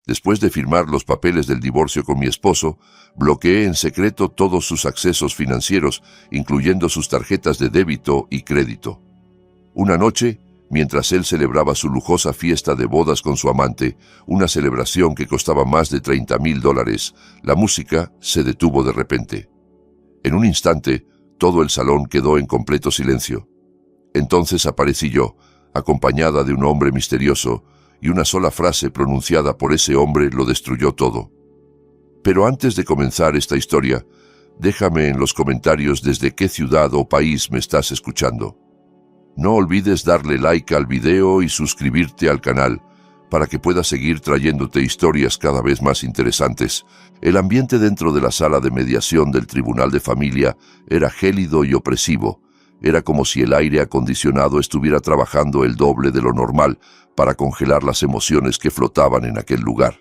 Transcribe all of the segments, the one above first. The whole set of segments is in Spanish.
Después de firmar los papeles del divorcio con mi esposo, bloqueé en secreto todos sus accesos financieros, incluyendo sus tarjetas de débito y crédito. Una noche, mientras él celebraba su lujosa fiesta de bodas con su amante, una celebración que costaba más de $30,000, la música se detuvo de repente. En un instante, todo el salón quedó en completo silencio. Entonces aparecí yo, acompañada de un hombre misterioso, y una sola frase pronunciada por ese hombre lo destruyó todo. Pero antes de comenzar esta historia, déjame en los comentarios desde qué ciudad o país me estás escuchando. No olvides darle like al video y suscribirte al canal para que pueda seguir trayéndote historias cada vez más interesantes. El ambiente dentro de la sala de mediación del Tribunal de Familia era gélido y opresivo. Era como si el aire acondicionado estuviera trabajando el doble de lo normal para congelar las emociones que flotaban en aquel lugar.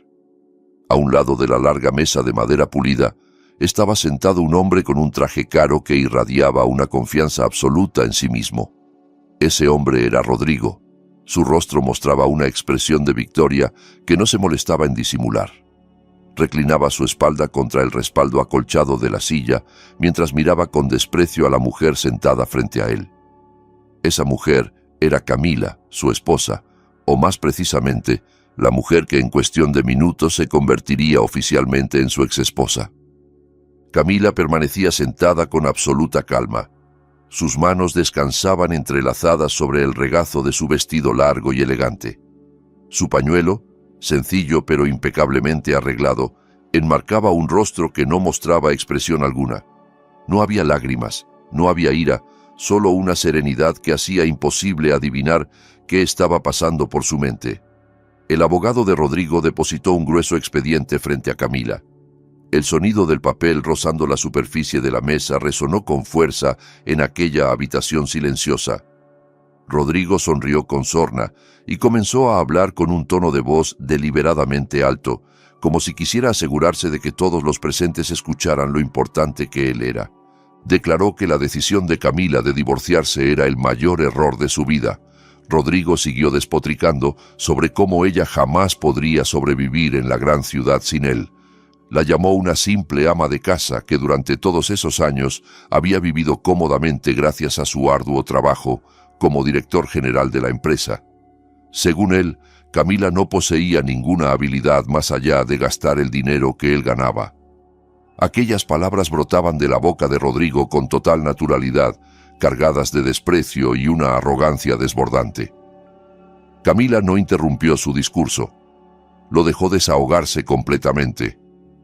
A un lado de la larga mesa de madera pulida, estaba sentado un hombre con un traje caro que irradiaba una confianza absoluta en sí mismo. Ese hombre era Rodrigo. Su rostro mostraba una expresión de victoria que no se molestaba en disimular. Reclinaba su espalda contra el respaldo acolchado de la silla mientras miraba con desprecio a la mujer sentada frente a él. Esa mujer era Camila, su esposa, o más precisamente, la mujer que en cuestión de minutos se convertiría oficialmente en su exesposa. Camila permanecía sentada con absoluta calma. Sus manos descansaban entrelazadas sobre el regazo de su vestido largo y elegante. Su pañuelo, sencillo pero impecablemente arreglado, enmarcaba un rostro que no mostraba expresión alguna. No había lágrimas, no había ira, solo una serenidad que hacía imposible adivinar qué estaba pasando por su mente. El abogado de Rodrigo depositó un grueso expediente frente a Camila. El sonido del papel rozando la superficie de la mesa resonó con fuerza en aquella habitación silenciosa. Rodrigo sonrió con sorna y comenzó a hablar con un tono de voz deliberadamente alto, como si quisiera asegurarse de que todos los presentes escucharan lo importante que él era. Declaró que la decisión de Camila de divorciarse era el mayor error de su vida. Rodrigo siguió despotricando sobre cómo ella jamás podría sobrevivir en la gran ciudad sin él. La llamó una simple ama de casa que durante todos esos años había vivido cómodamente gracias a su arduo trabajo como director general de la empresa. Según él, Camila no poseía ninguna habilidad más allá de gastar el dinero que él ganaba. Aquellas palabras brotaban de la boca de Rodrigo con total naturalidad, cargadas de desprecio y una arrogancia desbordante. Camila no interrumpió su discurso. Lo dejó desahogarse completamente.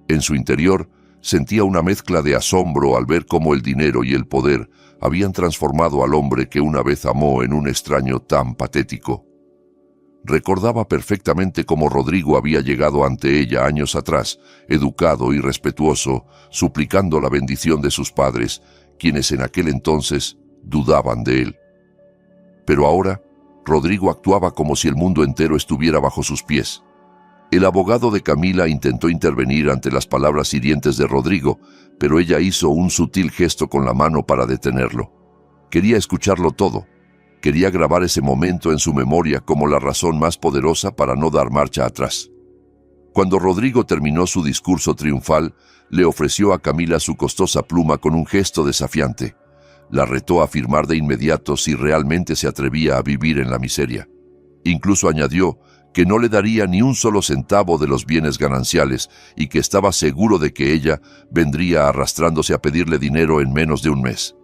En su interior, sentía una mezcla de asombro al ver cómo el dinero y el poder habían transformado al hombre que una vez amó en un extraño tan patético. Recordaba perfectamente cómo Rodrigo había llegado ante ella años atrás, educado y respetuoso, suplicando la bendición de sus padres, quienes en aquel entonces dudaban de él. Pero ahora, Rodrigo actuaba como si el mundo entero estuviera bajo sus pies. El abogado de Camila intentó intervenir ante las palabras hirientes de Rodrigo, pero ella hizo un sutil gesto con la mano para detenerlo. Quería escucharlo todo. Quería grabar ese momento en su memoria como la razón más poderosa para no dar marcha atrás. Cuando Rodrigo terminó su discurso triunfal, le ofreció a Camila su costosa pluma con un gesto desafiante. La retó a firmar de inmediato si realmente se atrevía a vivir en la miseria. Incluso añadió que no le daría ni un solo centavo de los bienes gananciales y que estaba seguro de que ella vendría arrastrándose a pedirle dinero en menos de un mes.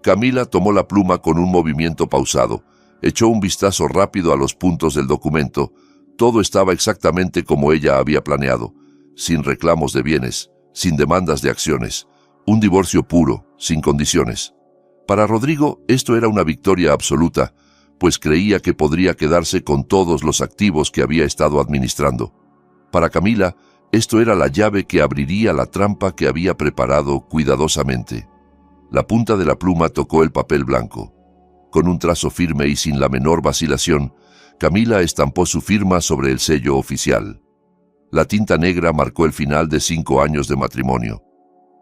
Camila tomó la pluma con un movimiento pausado, echó un vistazo rápido a los puntos del documento. Todo estaba exactamente como ella había planeado, sin reclamos de bienes, sin demandas de acciones, un divorcio puro, sin condiciones. Para Rodrigo esto era una victoria absoluta, pues creía que podría quedarse con todos los activos que había estado administrando. Para Camila, esto era la llave que abriría la trampa que había preparado cuidadosamente. La punta de la pluma tocó el papel blanco. Con un trazo firme y sin la menor vacilación, Camila estampó su firma sobre el sello oficial. La tinta negra marcó el final de 5 años de matrimonio.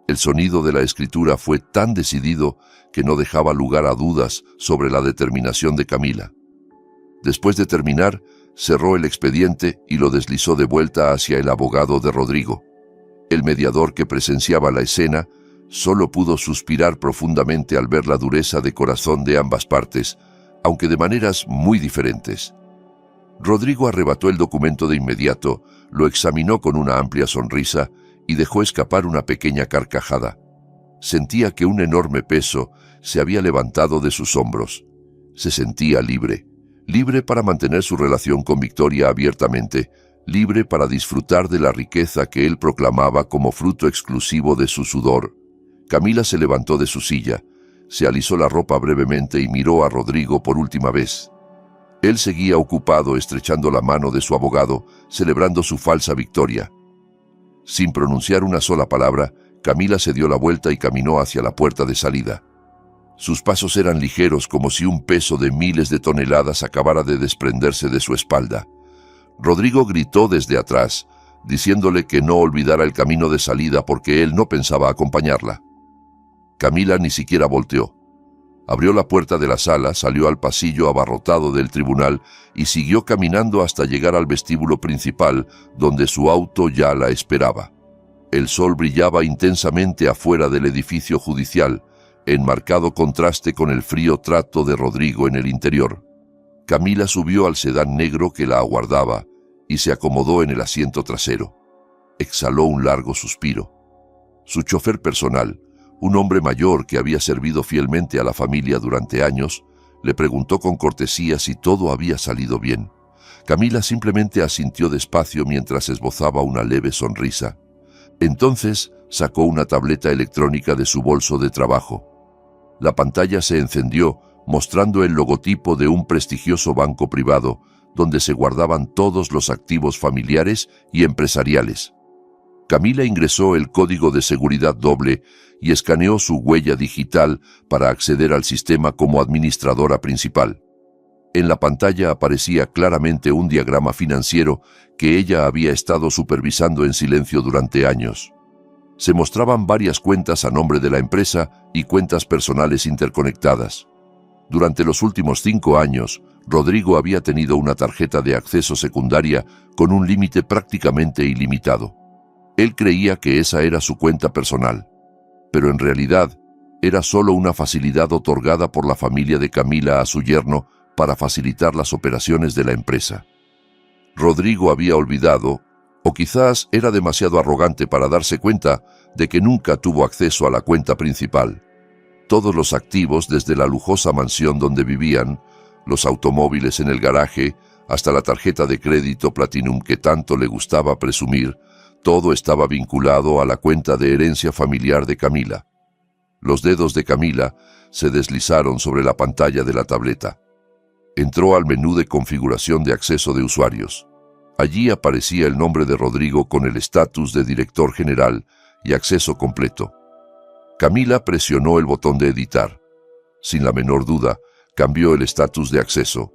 El sonido de la escritura fue tan decidido que no dejaba lugar a dudas sobre la determinación de Camila. Después de terminar, Cerró el expediente y lo deslizó de vuelta hacia el abogado de Rodrigo. El mediador, que presenciaba la escena, solo pudo suspirar profundamente al ver la dureza de corazón de ambas partes, aunque de maneras muy diferentes. Rodrigo arrebató el documento de inmediato, lo examinó con una amplia sonrisa y dejó escapar una pequeña carcajada. Sentía que un enorme peso se había levantado de sus hombros. Se sentía libre, libre para mantener su relación con Victoria abiertamente, libre para disfrutar de la riqueza que él proclamaba como fruto exclusivo de su sudor. Camila se levantó de su silla, se alisó la ropa brevemente y miró a Rodrigo por última vez. Él seguía ocupado estrechando la mano de su abogado, celebrando su falsa victoria. Sin pronunciar una sola palabra, Camila se dio la vuelta y caminó hacia la puerta de salida. Sus pasos eran ligeros, como si un peso de miles de toneladas acabara de desprenderse de su espalda. Rodrigo gritó desde atrás, diciéndole que no olvidara el camino de salida porque él no pensaba acompañarla. Camila ni siquiera volteó. Abrió la puerta de la sala, salió al pasillo abarrotado del tribunal y siguió caminando hasta llegar al vestíbulo principal, donde su auto ya la esperaba. El sol brillaba intensamente afuera del edificio judicial, en marcado contraste con el frío trato de Rodrigo en el interior. Camila subió al sedán negro que la aguardaba y se acomodó en el asiento trasero. Exhaló un largo suspiro. Su chofer personal, un hombre mayor que había servido fielmente a la familia durante años, le preguntó con cortesía si todo había salido bien. Camila simplemente asintió despacio mientras esbozaba una leve sonrisa. Entonces sacó una tableta electrónica de su bolso de trabajo. La pantalla se encendió, mostrando el logotipo de un prestigioso banco privado, donde se guardaban todos los activos familiares y empresariales. Camila ingresó el código de seguridad doble y escaneó su huella digital para acceder al sistema como administradora principal. En la pantalla aparecía claramente un diagrama financiero que ella había estado supervisando en silencio durante años. Se mostraban varias cuentas a nombre de la empresa y cuentas personales interconectadas. Durante los últimos 5 años, Rodrigo había tenido una tarjeta de acceso secundaria con un límite prácticamente ilimitado. Él creía que esa era su cuenta personal, pero en realidad era solo una facilidad otorgada por la familia de Camila a su yerno para facilitar las operaciones de la empresa. Rodrigo había olvidado, o quizás era demasiado arrogante para darse cuenta de que nunca tuvo acceso a la cuenta principal. Todos los activos, desde la lujosa mansión donde vivían, los automóviles en el garaje, hasta la tarjeta de crédito Platinum que tanto le gustaba presumir, todo estaba vinculado a la cuenta de herencia familiar de Camila. Los dedos de Camila se deslizaron sobre la pantalla de la tableta. Entró al menú de configuración de acceso de usuarios. Allí aparecía el nombre de Rodrigo con el estatus de director general y acceso completo. Camila presionó el botón de editar. Sin la menor duda, cambió el estatus de acceso.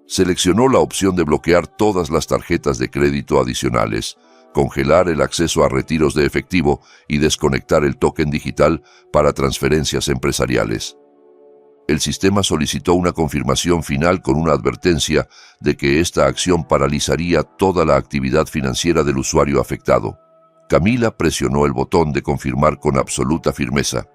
Seleccionó la opción de bloquear todas las tarjetas de crédito adicionales, congelar el acceso a retiros de efectivo y desconectar el token digital para transferencias empresariales. El sistema solicitó una confirmación final con una advertencia de que esta acción paralizaría toda la actividad financiera del usuario afectado. Camila presionó el botón de confirmar con absoluta firmeza.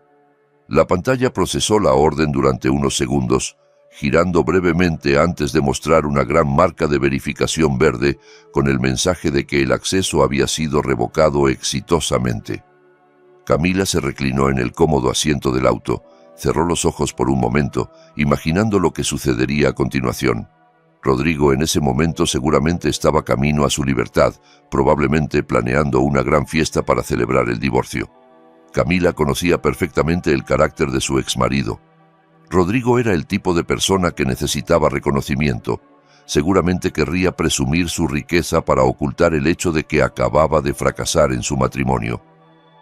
La pantalla procesó la orden durante unos segundos, girando brevemente antes de mostrar una gran marca de verificación verde con el mensaje de que el acceso había sido revocado exitosamente. Camila se reclinó en el cómodo asiento del auto, cerró los ojos por un momento, imaginando lo que sucedería a continuación. Rodrigo en ese momento seguramente estaba camino a su libertad, probablemente planeando una gran fiesta para celebrar el divorcio. Camila conocía perfectamente el carácter de su exmarido. Rodrigo era el tipo de persona que necesitaba reconocimiento. Seguramente querría presumir su riqueza para ocultar el hecho de que acababa de fracasar en su matrimonio.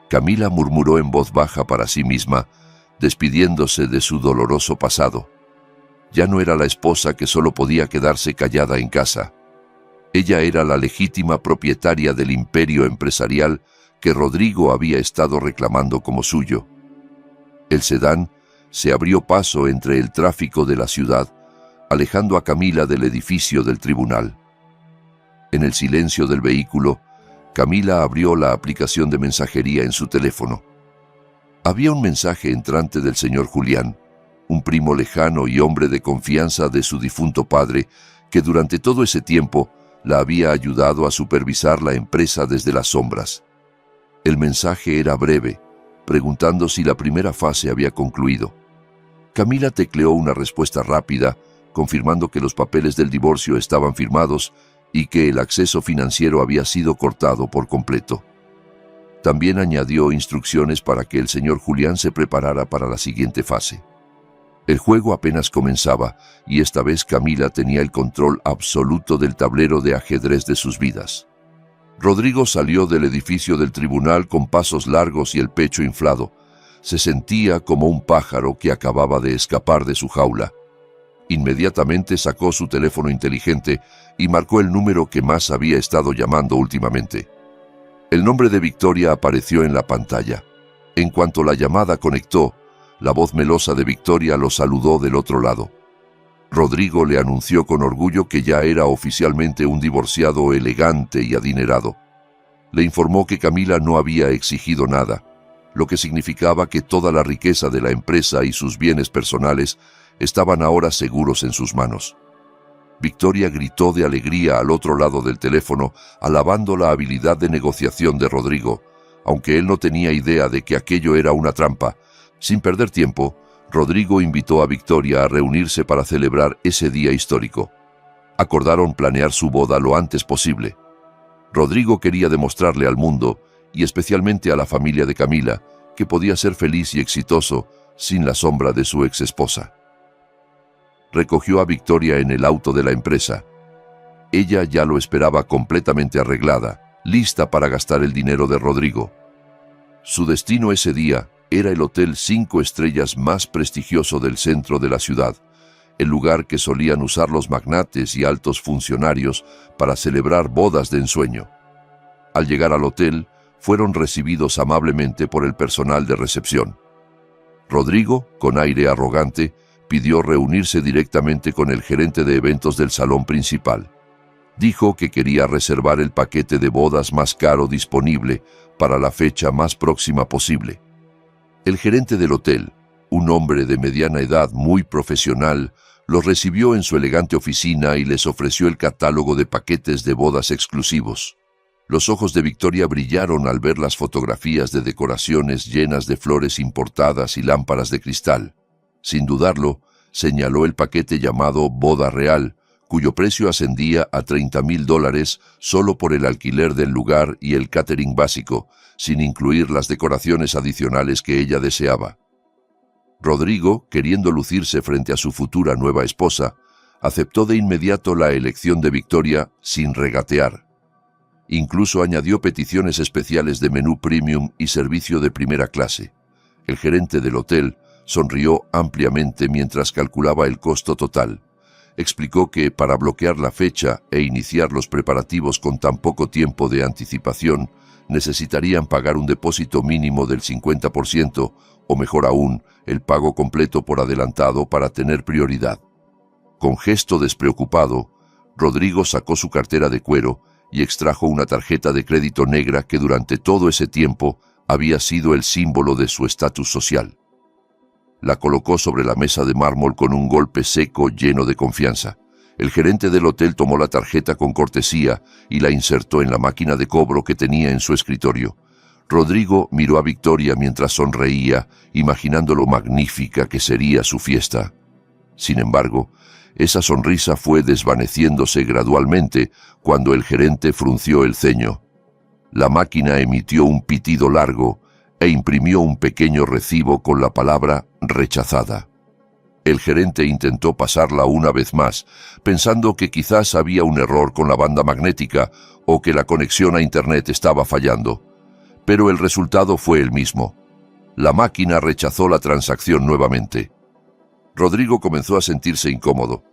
Camila murmuró en voz baja para sí misma, despidiéndose de su doloroso pasado. Ya no era la esposa que solo podía quedarse callada en casa. Ella era la legítima propietaria del imperio empresarial que Rodrigo había estado reclamando como suyo. El sedán se abrió paso entre el tráfico de la ciudad, alejando a Camila del edificio del tribunal. En el silencio del vehículo, Camila abrió la aplicación de mensajería en su teléfono. Había un mensaje entrante del señor Julián, un primo lejano y hombre de confianza de su difunto padre, que durante todo ese tiempo la había ayudado a supervisar la empresa desde las sombras. El mensaje era breve, preguntando si la primera fase había concluido. Camila tecleó una respuesta rápida, confirmando que los papeles del divorcio estaban firmados y que el acceso financiero había sido cortado por completo. También añadió instrucciones para que el señor Julián se preparara para la siguiente fase. El juego apenas comenzaba y esta vez Camila tenía el control absoluto del tablero de ajedrez de sus vidas. Rodrigo salió del edificio del tribunal con pasos largos y el pecho inflado. Se sentía como un pájaro que acababa de escapar de su jaula. Inmediatamente sacó su teléfono inteligente y marcó el número que más había estado llamando últimamente. El nombre de Victoria apareció en la pantalla. En cuanto la llamada conectó, la voz melosa de Victoria lo saludó del otro lado. Rodrigo le anunció con orgullo que ya era oficialmente un divorciado elegante y adinerado. Le informó que Camila no había exigido nada, lo que significaba que toda la riqueza de la empresa y sus bienes personales estaban ahora seguros en sus manos. Victoria gritó de alegría al otro lado del teléfono, alabando la habilidad de negociación de Rodrigo, aunque él no tenía idea de que aquello era una trampa. Sin perder tiempo, Rodrigo invitó a Victoria a reunirse para celebrar ese día histórico. Acordaron planear su boda lo antes posible. Rodrigo quería demostrarle al mundo, y especialmente a la familia de Camila, que podía ser feliz y exitoso sin la sombra de su exesposa. Recogió a Victoria en el auto de la empresa. Ella ya lo esperaba completamente arreglada, lista para gastar el dinero de Rodrigo. Su destino ese día era el hotel 5 estrellas más prestigioso del centro de la ciudad, el lugar que solían usar los magnates y altos funcionarios para celebrar bodas de ensueño. Al llegar al hotel, fueron recibidos amablemente por el personal de recepción. Rodrigo, con aire arrogante, pidió reunirse directamente con el gerente de eventos del salón principal. Dijo que quería reservar el paquete de bodas más caro disponible para la fecha más próxima posible. El gerente del hotel, un hombre de mediana edad muy profesional, los recibió en su elegante oficina y les ofreció el catálogo de paquetes de bodas exclusivos. Los ojos de Victoria brillaron al ver las fotografías de decoraciones llenas de flores importadas y lámparas de cristal. Sin dudarlo, señaló el paquete llamado Boda Real, cuyo precio ascendía a $30,000 solo por el alquiler del lugar y el catering básico, sin incluir las decoraciones adicionales que ella deseaba. Rodrigo, queriendo lucirse frente a su futura nueva esposa, aceptó de inmediato la elección de Victoria sin regatear. Incluso añadió peticiones especiales de menú premium y servicio de primera clase. El gerente del hotel sonrió ampliamente mientras calculaba el costo total. Explicó que para bloquear la fecha e iniciar los preparativos con tan poco tiempo de anticipación, necesitarían pagar un depósito mínimo del 50%, o mejor aún, el pago completo por adelantado para tener prioridad. Con gesto despreocupado, Rodrigo sacó su cartera de cuero y extrajo una tarjeta de crédito negra que durante todo ese tiempo había sido el símbolo de su estatus social. La colocó sobre la mesa de mármol con un golpe seco lleno de confianza. El gerente del hotel tomó la tarjeta con cortesía y la insertó en la máquina de cobro que tenía en su escritorio. Rodrigo miró a Victoria mientras sonreía, imaginando lo magnífica que sería su fiesta. Sin embargo, esa sonrisa fue desvaneciéndose gradualmente cuando el gerente frunció el ceño. La máquina emitió un pitido largo e imprimió un pequeño recibo con la palabra rechazada. El gerente intentó pasarla una vez más, pensando que quizás había un error con la banda magnética o que la conexión a Internet estaba fallando. Pero el resultado fue el mismo. La máquina rechazó la transacción nuevamente. Rodrigo comenzó a sentirse incómodo.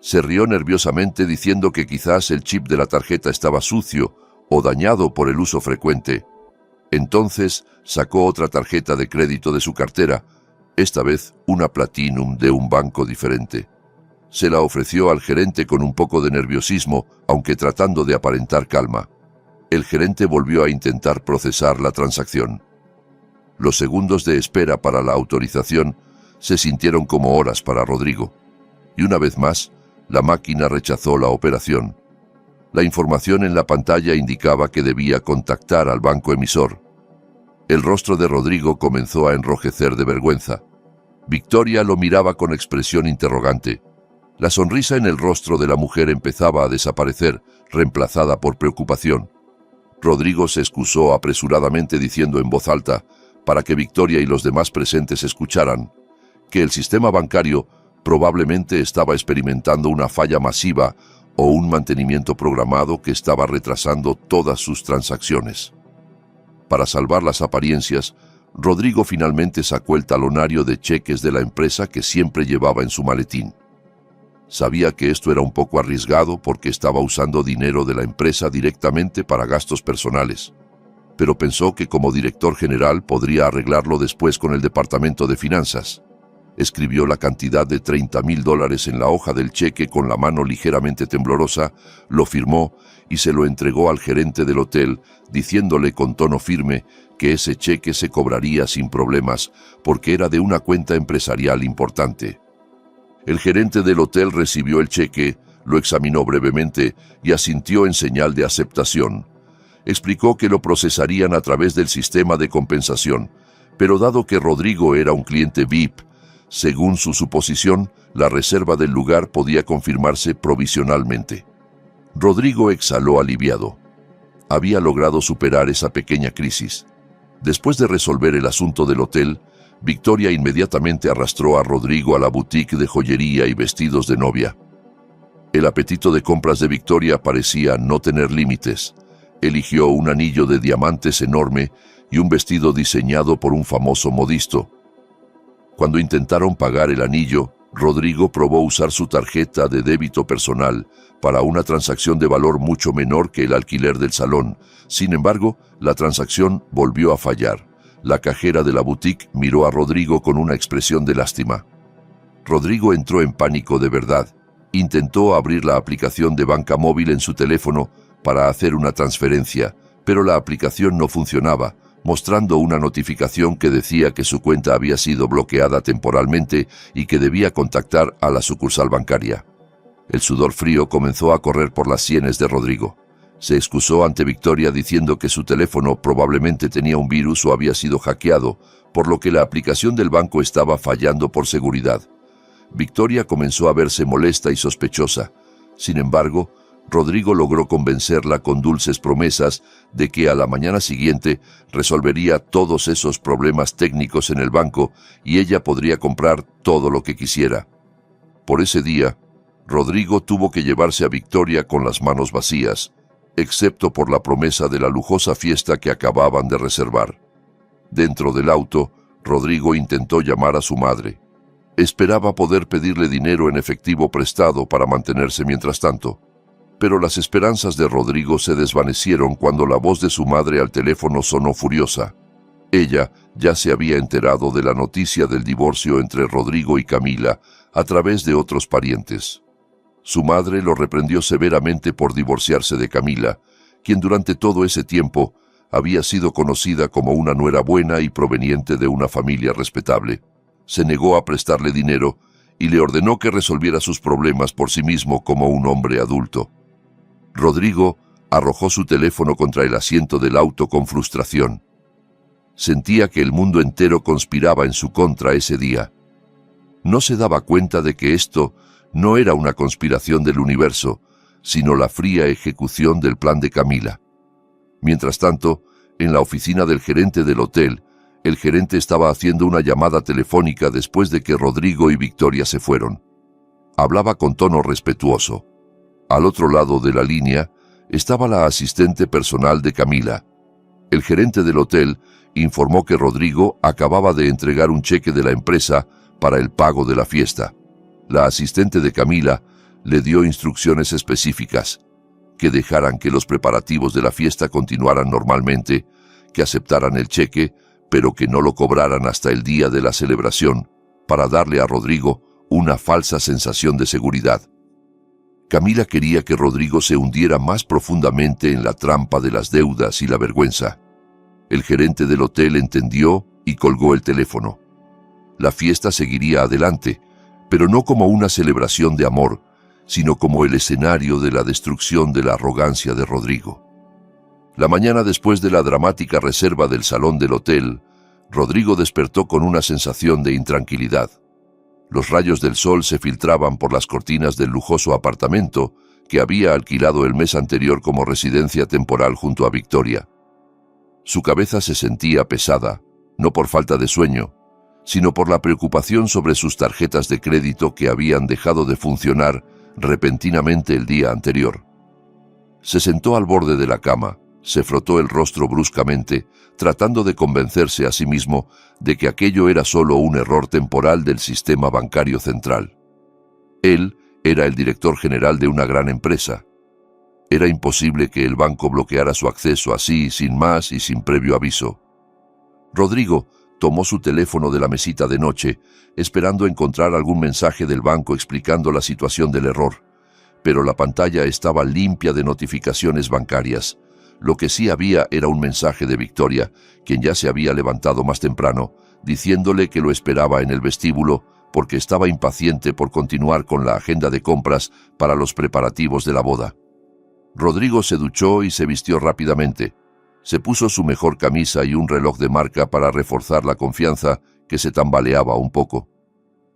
Se rió nerviosamente diciendo que quizás el chip de la tarjeta estaba sucio o dañado por el uso frecuente. Entonces sacó otra tarjeta de crédito de su cartera, esta vez una Platinum de un banco diferente. Se la ofreció al gerente con un poco de nerviosismo, aunque tratando de aparentar calma. El gerente volvió a intentar procesar la transacción. Los segundos de espera para la autorización se sintieron como horas para Rodrigo. Y una vez más, la máquina rechazó la operación. La información en la pantalla indicaba que debía contactar al banco emisor. El rostro de Rodrigo comenzó a enrojecer de vergüenza. Victoria lo miraba con expresión interrogante. La sonrisa en el rostro de la mujer empezaba a desaparecer, reemplazada por preocupación. Rodrigo se excusó apresuradamente diciendo en voz alta, para que Victoria y los demás presentes escucharan, que el sistema bancario probablemente estaba experimentando una falla masiva o un mantenimiento programado que estaba retrasando todas sus transacciones. Para salvar las apariencias, Rodrigo finalmente sacó el talonario de cheques de la empresa que siempre llevaba en su maletín. Sabía que esto era un poco arriesgado porque estaba usando dinero de la empresa directamente para gastos personales, pero pensó que como director general podría arreglarlo después con el departamento de finanzas. Escribió la cantidad de $30,000 en la hoja del cheque con la mano ligeramente temblorosa, lo firmó y se lo entregó al gerente del hotel, diciéndole con tono firme que ese cheque se cobraría sin problemas porque era de una cuenta empresarial importante. El gerente del hotel recibió el cheque, lo examinó brevemente y asintió en señal de aceptación. Explicó que lo procesarían a través del sistema de compensación, pero dado que Rodrigo era un cliente VIP, según su suposición, la reserva del lugar podía confirmarse provisionalmente. Rodrigo exhaló aliviado. Había logrado superar esa pequeña crisis. Después de resolver el asunto del hotel, Victoria inmediatamente arrastró a Rodrigo a la boutique de joyería y vestidos de novia. El apetito de compras de Victoria parecía no tener límites. Eligió un anillo de diamantes enorme y un vestido diseñado por un famoso modisto. Cuando intentaron pagar el anillo, Rodrigo probó usar su tarjeta de débito personal para una transacción de valor mucho menor que el alquiler del salón. Sin embargo, la transacción volvió a fallar. La cajera de la boutique miró a Rodrigo con una expresión de lástima. Rodrigo entró en pánico de verdad. Intentó abrir la aplicación de banca móvil en su teléfono para hacer una transferencia, pero la aplicación no funcionaba, mostrando una notificación que decía que su cuenta había sido bloqueada temporalmente y que debía contactar a la sucursal bancaria. El sudor frío comenzó a correr por las sienes de Rodrigo. Se excusó ante Victoria diciendo que su teléfono probablemente tenía un virus o había sido hackeado, por lo que la aplicación del banco estaba fallando por seguridad. Victoria comenzó a verse molesta y sospechosa. Sin embargo, Rodrigo logró convencerla con dulces promesas de que a la mañana siguiente resolvería todos esos problemas técnicos en el banco y ella podría comprar todo lo que quisiera. Por ese día, Rodrigo tuvo que llevarse a Victoria con las manos vacías, excepto por la promesa de la lujosa fiesta que acababan de reservar. Dentro del auto, Rodrigo intentó llamar a su madre. Esperaba poder pedirle dinero en efectivo prestado para mantenerse mientras tanto. Pero las esperanzas de Rodrigo se desvanecieron cuando la voz de su madre al teléfono sonó furiosa. Ella ya se había enterado de la noticia del divorcio entre Rodrigo y Camila a través de otros parientes. Su madre lo reprendió severamente por divorciarse de Camila, quien durante todo ese tiempo había sido conocida como una nuera buena y proveniente de una familia respetable. Se negó a prestarle dinero y le ordenó que resolviera sus problemas por sí mismo como un hombre adulto. Rodrigo arrojó su teléfono contra el asiento del auto con frustración. Sentía que el mundo entero conspiraba en su contra ese día. No se daba cuenta de que esto no era una conspiración del universo, sino la fría ejecución del plan de Camila. Mientras tanto, en la oficina del gerente del hotel, el gerente estaba haciendo una llamada telefónica después de que Rodrigo y Victoria se fueron. Hablaba con tono respetuoso. Al otro lado de la línea estaba la asistente personal de Camila. El gerente del hotel informó que Rodrigo acababa de entregar un cheque de la empresa para el pago de la fiesta. La asistente de Camila le dio instrucciones específicas: que dejaran que los preparativos de la fiesta continuaran normalmente, que aceptaran el cheque, pero que no lo cobraran hasta el día de la celebración, para darle a Rodrigo una falsa sensación de seguridad. Camila quería que Rodrigo se hundiera más profundamente en la trampa de las deudas y la vergüenza. El gerente del hotel entendió y colgó el teléfono. La fiesta seguiría adelante, pero no como una celebración de amor, sino como el escenario de la destrucción de la arrogancia de Rodrigo. La mañana después de la dramática reserva del salón del hotel, Rodrigo despertó con una sensación de intranquilidad. Los rayos del sol se filtraban por las cortinas del lujoso apartamento que había alquilado el mes anterior como residencia temporal junto a Victoria. Su cabeza se sentía pesada, no por falta de sueño, sino por la preocupación sobre sus tarjetas de crédito que habían dejado de funcionar repentinamente el día anterior. Se sentó al borde de la cama, se frotó el rostro bruscamente, tratando de convencerse a sí mismo de que aquello era solo un error temporal del sistema bancario central. Él era el director general de una gran empresa. Era imposible que el banco bloqueara su acceso así, sin más y sin previo aviso. Rodrigo tomó su teléfono de la mesita de noche, esperando encontrar algún mensaje del banco explicando la situación del error, pero la pantalla estaba limpia de notificaciones bancarias. Lo que sí había era un mensaje de Victoria, quien ya se había levantado más temprano, diciéndole que lo esperaba en el vestíbulo porque estaba impaciente por continuar con la agenda de compras para los preparativos de la boda. Rodrigo se duchó y se vistió rápidamente. Se puso su mejor camisa y un reloj de marca para reforzar la confianza que se tambaleaba un poco.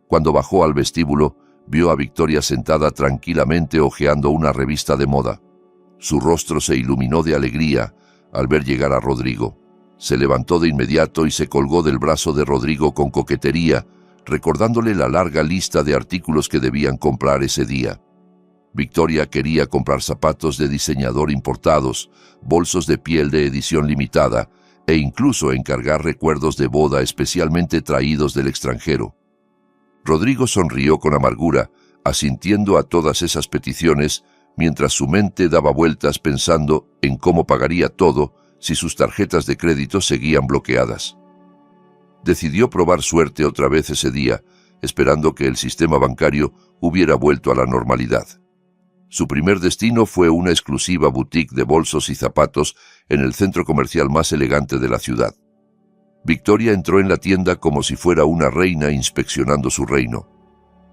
Cuando bajó al vestíbulo, vio a Victoria sentada tranquilamente hojeando una revista de moda. Su rostro se iluminó de alegría al ver llegar a Rodrigo. Se levantó de inmediato y se colgó del brazo de Rodrigo con coquetería, recordándole la larga lista de artículos que debían comprar ese día. Victoria quería comprar zapatos de diseñador importados, bolsos de piel de edición limitada e incluso encargar recuerdos de boda especialmente traídos del extranjero. Rodrigo sonrió con amargura, asintiendo a todas esas peticiones, mientras su mente daba vueltas pensando en cómo pagaría todo si sus tarjetas de crédito seguían bloqueadas. Decidió probar suerte otra vez ese día, esperando que el sistema bancario hubiera vuelto a la normalidad. Su primer destino fue una exclusiva boutique de bolsos y zapatos en el centro comercial más elegante de la ciudad. Victoria entró en la tienda como si fuera una reina inspeccionando su reino.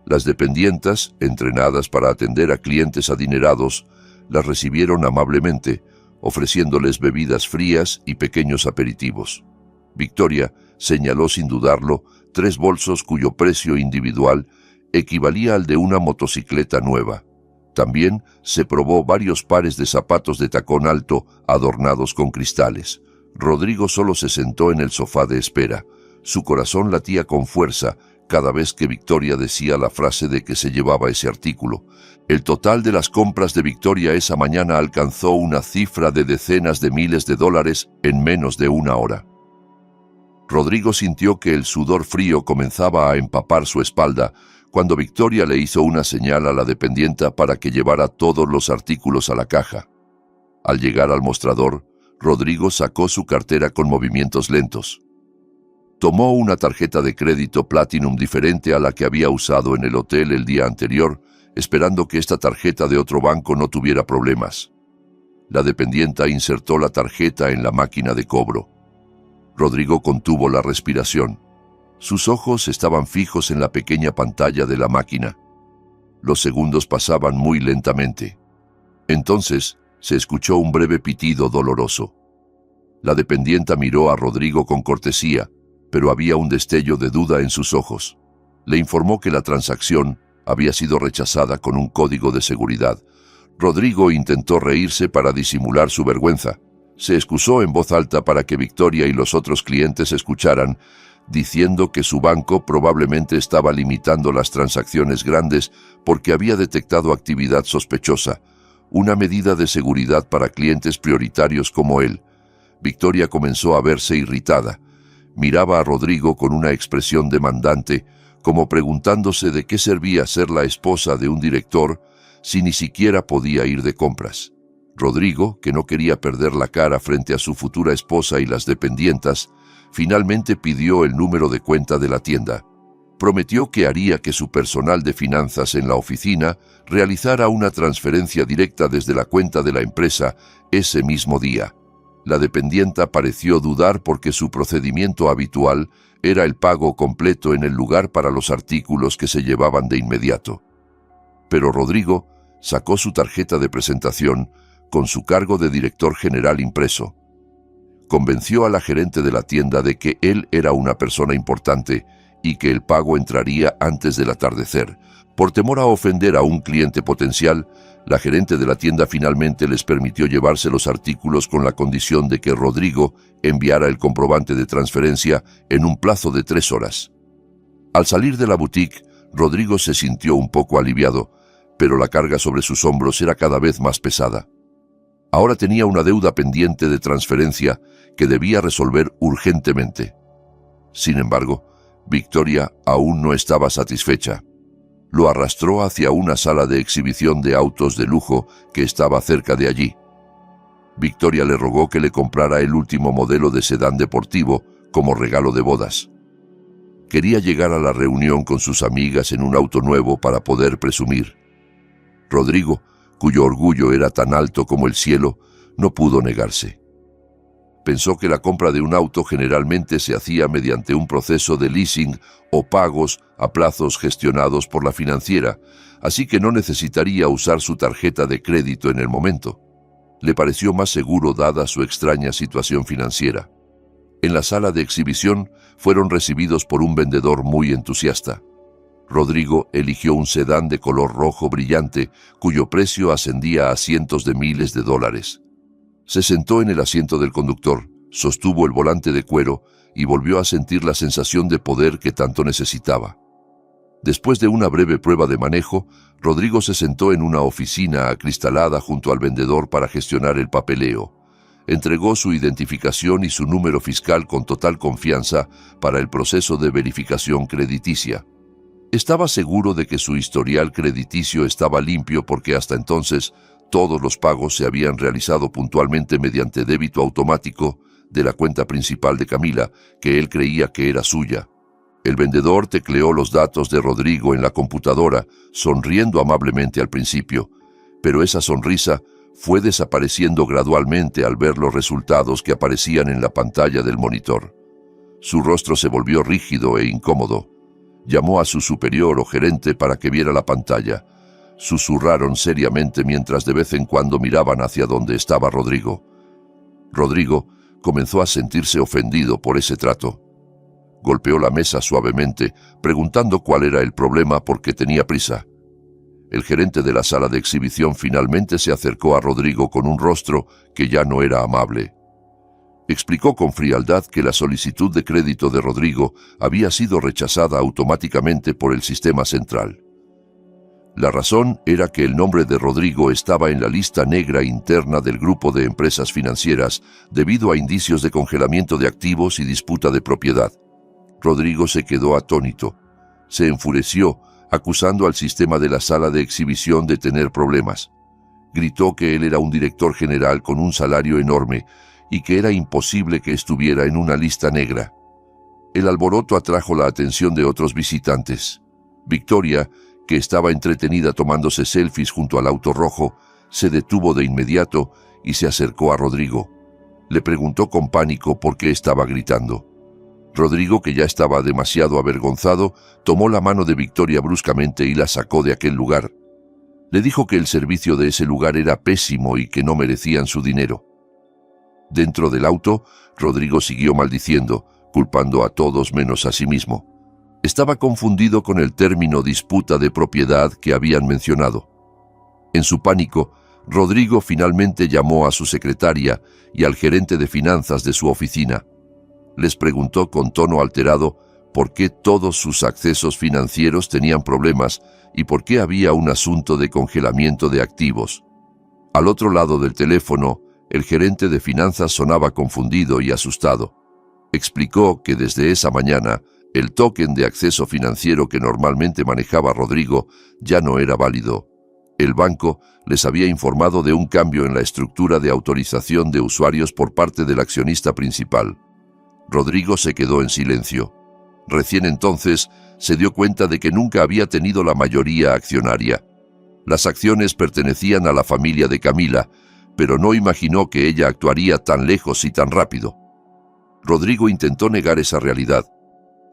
Las dependientas, entrenadas para atender a clientes adinerados, las recibieron amablemente, ofreciéndoles bebidas frías y pequeños aperitivos. Victoria señaló sin dudarlo 3 bolsos cuyo precio individual equivalía al de una motocicleta nueva. También se probó varios pares de zapatos de tacón alto adornados con cristales. Rodrigo solo se sentó en el sofá de espera. Su corazón latía con fuerza cada vez que Victoria decía la frase de que se llevaba ese artículo. El total de las compras de Victoria esa mañana alcanzó una cifra de decenas de miles de dólares en menos de una hora. Rodrigo sintió que el sudor frío comenzaba a empapar su espalda cuando Victoria le hizo una señal a la dependienta para que llevara todos los artículos a la caja. Al llegar al mostrador, Rodrigo sacó su cartera con movimientos lentos. Tomó una tarjeta de crédito Platinum diferente a la que había usado en el hotel el día anterior, esperando que esta tarjeta de otro banco no tuviera problemas. La dependienta insertó la tarjeta en la máquina de cobro. Rodrigo contuvo la respiración. Sus ojos estaban fijos en la pequeña pantalla de la máquina. Los segundos pasaban muy lentamente. Entonces se escuchó un breve pitido doloroso. La dependienta miró a Rodrigo con cortesía, pero había un destello de duda en sus ojos. Le informó que la transacción había sido rechazada con un código de seguridad. Rodrigo intentó reírse para disimular su vergüenza. Se excusó en voz alta para que Victoria y los otros clientes escucharan, diciendo que su banco probablemente estaba limitando las transacciones grandes porque había detectado actividad sospechosa, una medida de seguridad para clientes prioritarios como él. Victoria comenzó a verse irritada. Miraba a Rodrigo con una expresión demandante, como preguntándose de qué servía ser la esposa de un director si ni siquiera podía ir de compras. Rodrigo, que no quería perder la cara frente a su futura esposa y las dependientas, finalmente pidió el número de cuenta de la tienda. prometió que haría que su personal de finanzas en la oficina realizara una transferencia directa desde la cuenta de la empresa ese mismo día. La dependienta pareció dudar porque su procedimiento habitual era el pago completo en el lugar para los artículos que se llevaban de inmediato. Pero Rodrigo sacó su tarjeta de presentación con su cargo de director general impreso. Convenció a la gerente de la tienda de que él era una persona importante y que el pago entraría antes del atardecer. Por temor a ofender a un cliente potencial, la gerente de la tienda finalmente les permitió llevarse los artículos con la condición de que Rodrigo enviara el comprobante de transferencia en un plazo de 3 horas. Al salir de la boutique, Rodrigo se sintió un poco aliviado, pero la carga sobre sus hombros era cada vez más pesada. Ahora tenía una deuda pendiente de transferencia que debía resolver urgentemente. Sin embargo, Victoria aún no estaba satisfecha. Lo arrastró hacia una sala de exhibición de autos de lujo que estaba cerca de allí. Victoria le rogó que le comprara el último modelo de sedán deportivo como regalo de bodas. Quería llegar a la reunión con sus amigas en un auto nuevo para poder presumir. Rodrigo, cuyo orgullo era tan alto como el cielo, no pudo negarse. Pensó que la compra de un auto generalmente se hacía mediante un proceso de leasing o pagos a plazos gestionados por la financiera, así que no necesitaría usar su tarjeta de crédito en el momento. Le pareció más seguro dada su extraña situación financiera. En la sala de exhibición fueron recibidos por un vendedor muy entusiasta. Rodrigo eligió un sedán de color rojo brillante, cuyo precio ascendía a cientos de miles de dólares. Se sentó en el asiento del conductor, sostuvo el volante de cuero y volvió a sentir la sensación de poder que tanto necesitaba. Después de una breve prueba de manejo, Rodrigo se sentó en una oficina acristalada junto al vendedor para gestionar el papeleo. Entregó su identificación y su número fiscal con total confianza para el proceso de verificación crediticia. Estaba seguro de que su historial crediticio estaba limpio porque hasta entonces todos los pagos se habían realizado puntualmente mediante débito automático de la cuenta principal de Camila, que él creía que era suya. El vendedor tecleó los datos de Rodrigo en la computadora, sonriendo amablemente al principio, pero esa sonrisa fue desapareciendo gradualmente al ver los resultados que aparecían en la pantalla del monitor. Su rostro se volvió rígido e incómodo. Llamó a su superior o gerente para que viera la pantalla. Susurraron seriamente mientras de vez en cuando miraban hacia donde estaba Rodrigo. Rodrigo comenzó a sentirse ofendido por ese trato. Golpeó la mesa suavemente, preguntando cuál era el problema porque tenía prisa. El gerente de la sala de exhibición finalmente se acercó a Rodrigo con un rostro que ya no era amable. Explicó con frialdad que la solicitud de crédito de Rodrigo había sido rechazada automáticamente por el sistema central. La razón era que el nombre de Rodrigo estaba en la lista negra interna del grupo de empresas financieras debido a indicios de congelamiento de activos y disputa de propiedad. Rodrigo se quedó atónito. Se enfureció, acusando al sistema de la sala de exhibición de tener problemas. Gritó que él era un director general con un salario enorme y que era imposible que estuviera en una lista negra. El alboroto atrajo la atención de otros visitantes. Victoria, que estaba entretenida tomándose selfies junto al auto rojo, se detuvo de inmediato y se acercó a Rodrigo. Le preguntó con pánico por qué estaba gritando. Rodrigo, que ya estaba demasiado avergonzado, tomó la mano de Victoria bruscamente y la sacó de aquel lugar. Le dijo que el servicio de ese lugar era pésimo y que no merecían su dinero. Dentro del auto, Rodrigo siguió maldiciendo, culpando a todos menos a sí mismo. Estaba confundido con el término disputa de propiedad que habían mencionado. En su pánico, Rodrigo finalmente llamó a su secretaria y al gerente de finanzas de su oficina. Les preguntó con tono alterado por qué todos sus accesos financieros tenían problemas y por qué había un asunto de congelamiento de activos. Al otro lado del teléfono, el gerente de finanzas sonaba confundido y asustado. Explicó que desde esa mañana, el token de acceso financiero que normalmente manejaba Rodrigo ya no era válido. El banco les había informado de un cambio en la estructura de autorización de usuarios por parte del accionista principal. Rodrigo se quedó en silencio. Recién entonces se dio cuenta de que nunca había tenido la mayoría accionaria. Las acciones pertenecían a la familia de Camila, pero no imaginó que ella actuaría tan lejos y tan rápido. Rodrigo intentó negar esa realidad.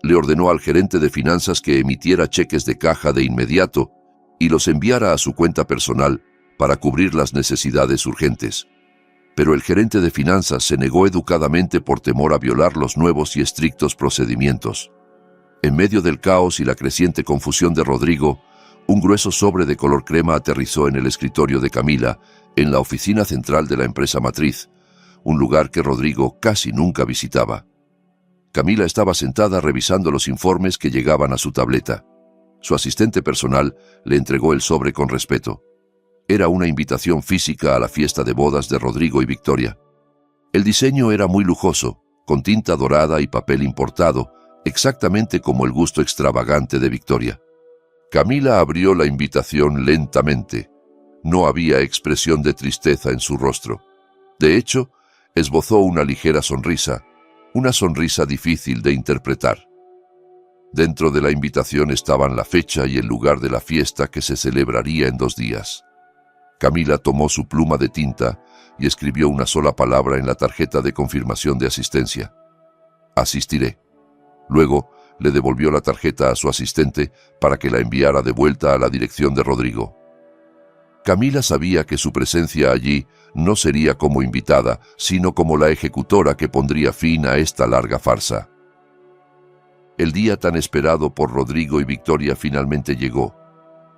Le ordenó al gerente de finanzas que emitiera cheques de caja de inmediato y los enviara a su cuenta personal para cubrir las necesidades urgentes. Pero el gerente de finanzas se negó educadamente por temor a violar los nuevos y estrictos procedimientos. En medio del caos y la creciente confusión de Rodrigo, un grueso sobre de color crema aterrizó en el escritorio de Camila, en la oficina central de la empresa matriz, un lugar que Rodrigo casi nunca visitaba. Camila estaba sentada revisando los informes que llegaban a su tableta. Su asistente personal le entregó el sobre con respeto. Era una invitación física a la fiesta de bodas de Rodrigo y Victoria. El diseño era muy lujoso, con tinta dorada y papel importado, exactamente como el gusto extravagante de Victoria. Camila abrió la invitación lentamente. No había expresión de tristeza en su rostro. De hecho, esbozó una ligera sonrisa, una sonrisa difícil de interpretar. Dentro de la invitación estaban la fecha y el lugar de la fiesta que se celebraría en 2 días. Camila tomó su pluma de tinta y escribió una sola palabra en la tarjeta de confirmación de asistencia. Asistiré. Luego, le devolvió la tarjeta a su asistente para que la enviara de vuelta a la dirección de Rodrigo. Camila sabía que su presencia allí no sería como invitada, sino como la ejecutora que pondría fin a esta larga farsa. El día tan esperado por Rodrigo y Victoria finalmente llegó.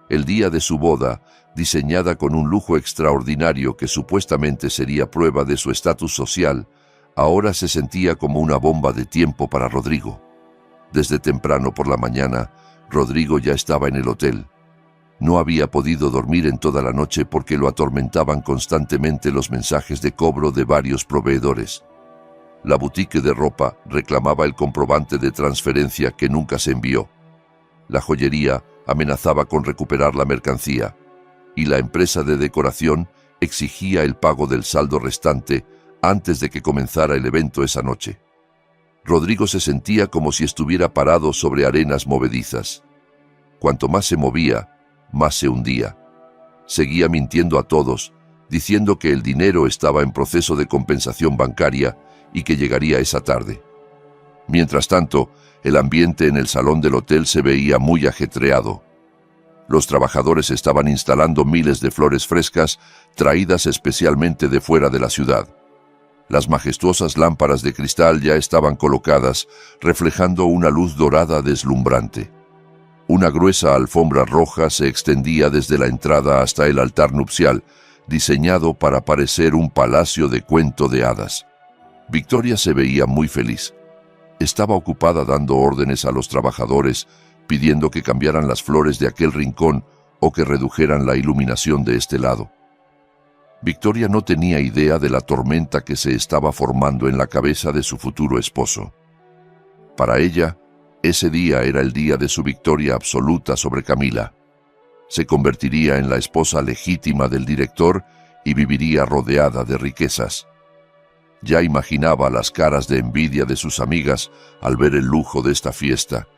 El día de su boda, diseñada con un lujo extraordinario que supuestamente sería prueba de su estatus social, ahora se sentía como una bomba de tiempo para Rodrigo. Desde temprano por la mañana, Rodrigo ya estaba en el hotel. No había podido dormir en toda la noche porque lo atormentaban constantemente los mensajes de cobro de varios proveedores. La boutique de ropa reclamaba el comprobante de transferencia que nunca se envió. La joyería amenazaba con recuperar la mercancía, y la empresa de decoración exigía el pago del saldo restante antes de que comenzara el evento esa noche. Rodrigo se sentía como si estuviera parado sobre arenas movedizas. Cuanto más se movía, más se hundía. Seguía mintiendo a todos, diciendo que el dinero estaba en proceso de compensación bancaria y que llegaría esa tarde. Mientras tanto, el ambiente en el salón del hotel se veía muy ajetreado. Los trabajadores estaban instalando miles de flores frescas traídas especialmente de fuera de la ciudad. Las majestuosas lámparas de cristal ya estaban colocadas, reflejando una luz dorada deslumbrante. Una gruesa alfombra roja se extendía desde la entrada hasta el altar nupcial, diseñado para parecer un palacio de cuento de hadas. Victoria se veía muy feliz. Estaba ocupada dando órdenes a los trabajadores, pidiendo que cambiaran las flores de aquel rincón o que redujeran la iluminación de este lado. Victoria no tenía idea de la tormenta que se estaba formando en la cabeza de su futuro esposo. Para ella, ese día era el día de su victoria absoluta sobre Camila. Se convertiría en la esposa legítima del director y viviría rodeada de riquezas. Ya imaginaba las caras de envidia de sus amigas al ver el lujo de esta fiesta.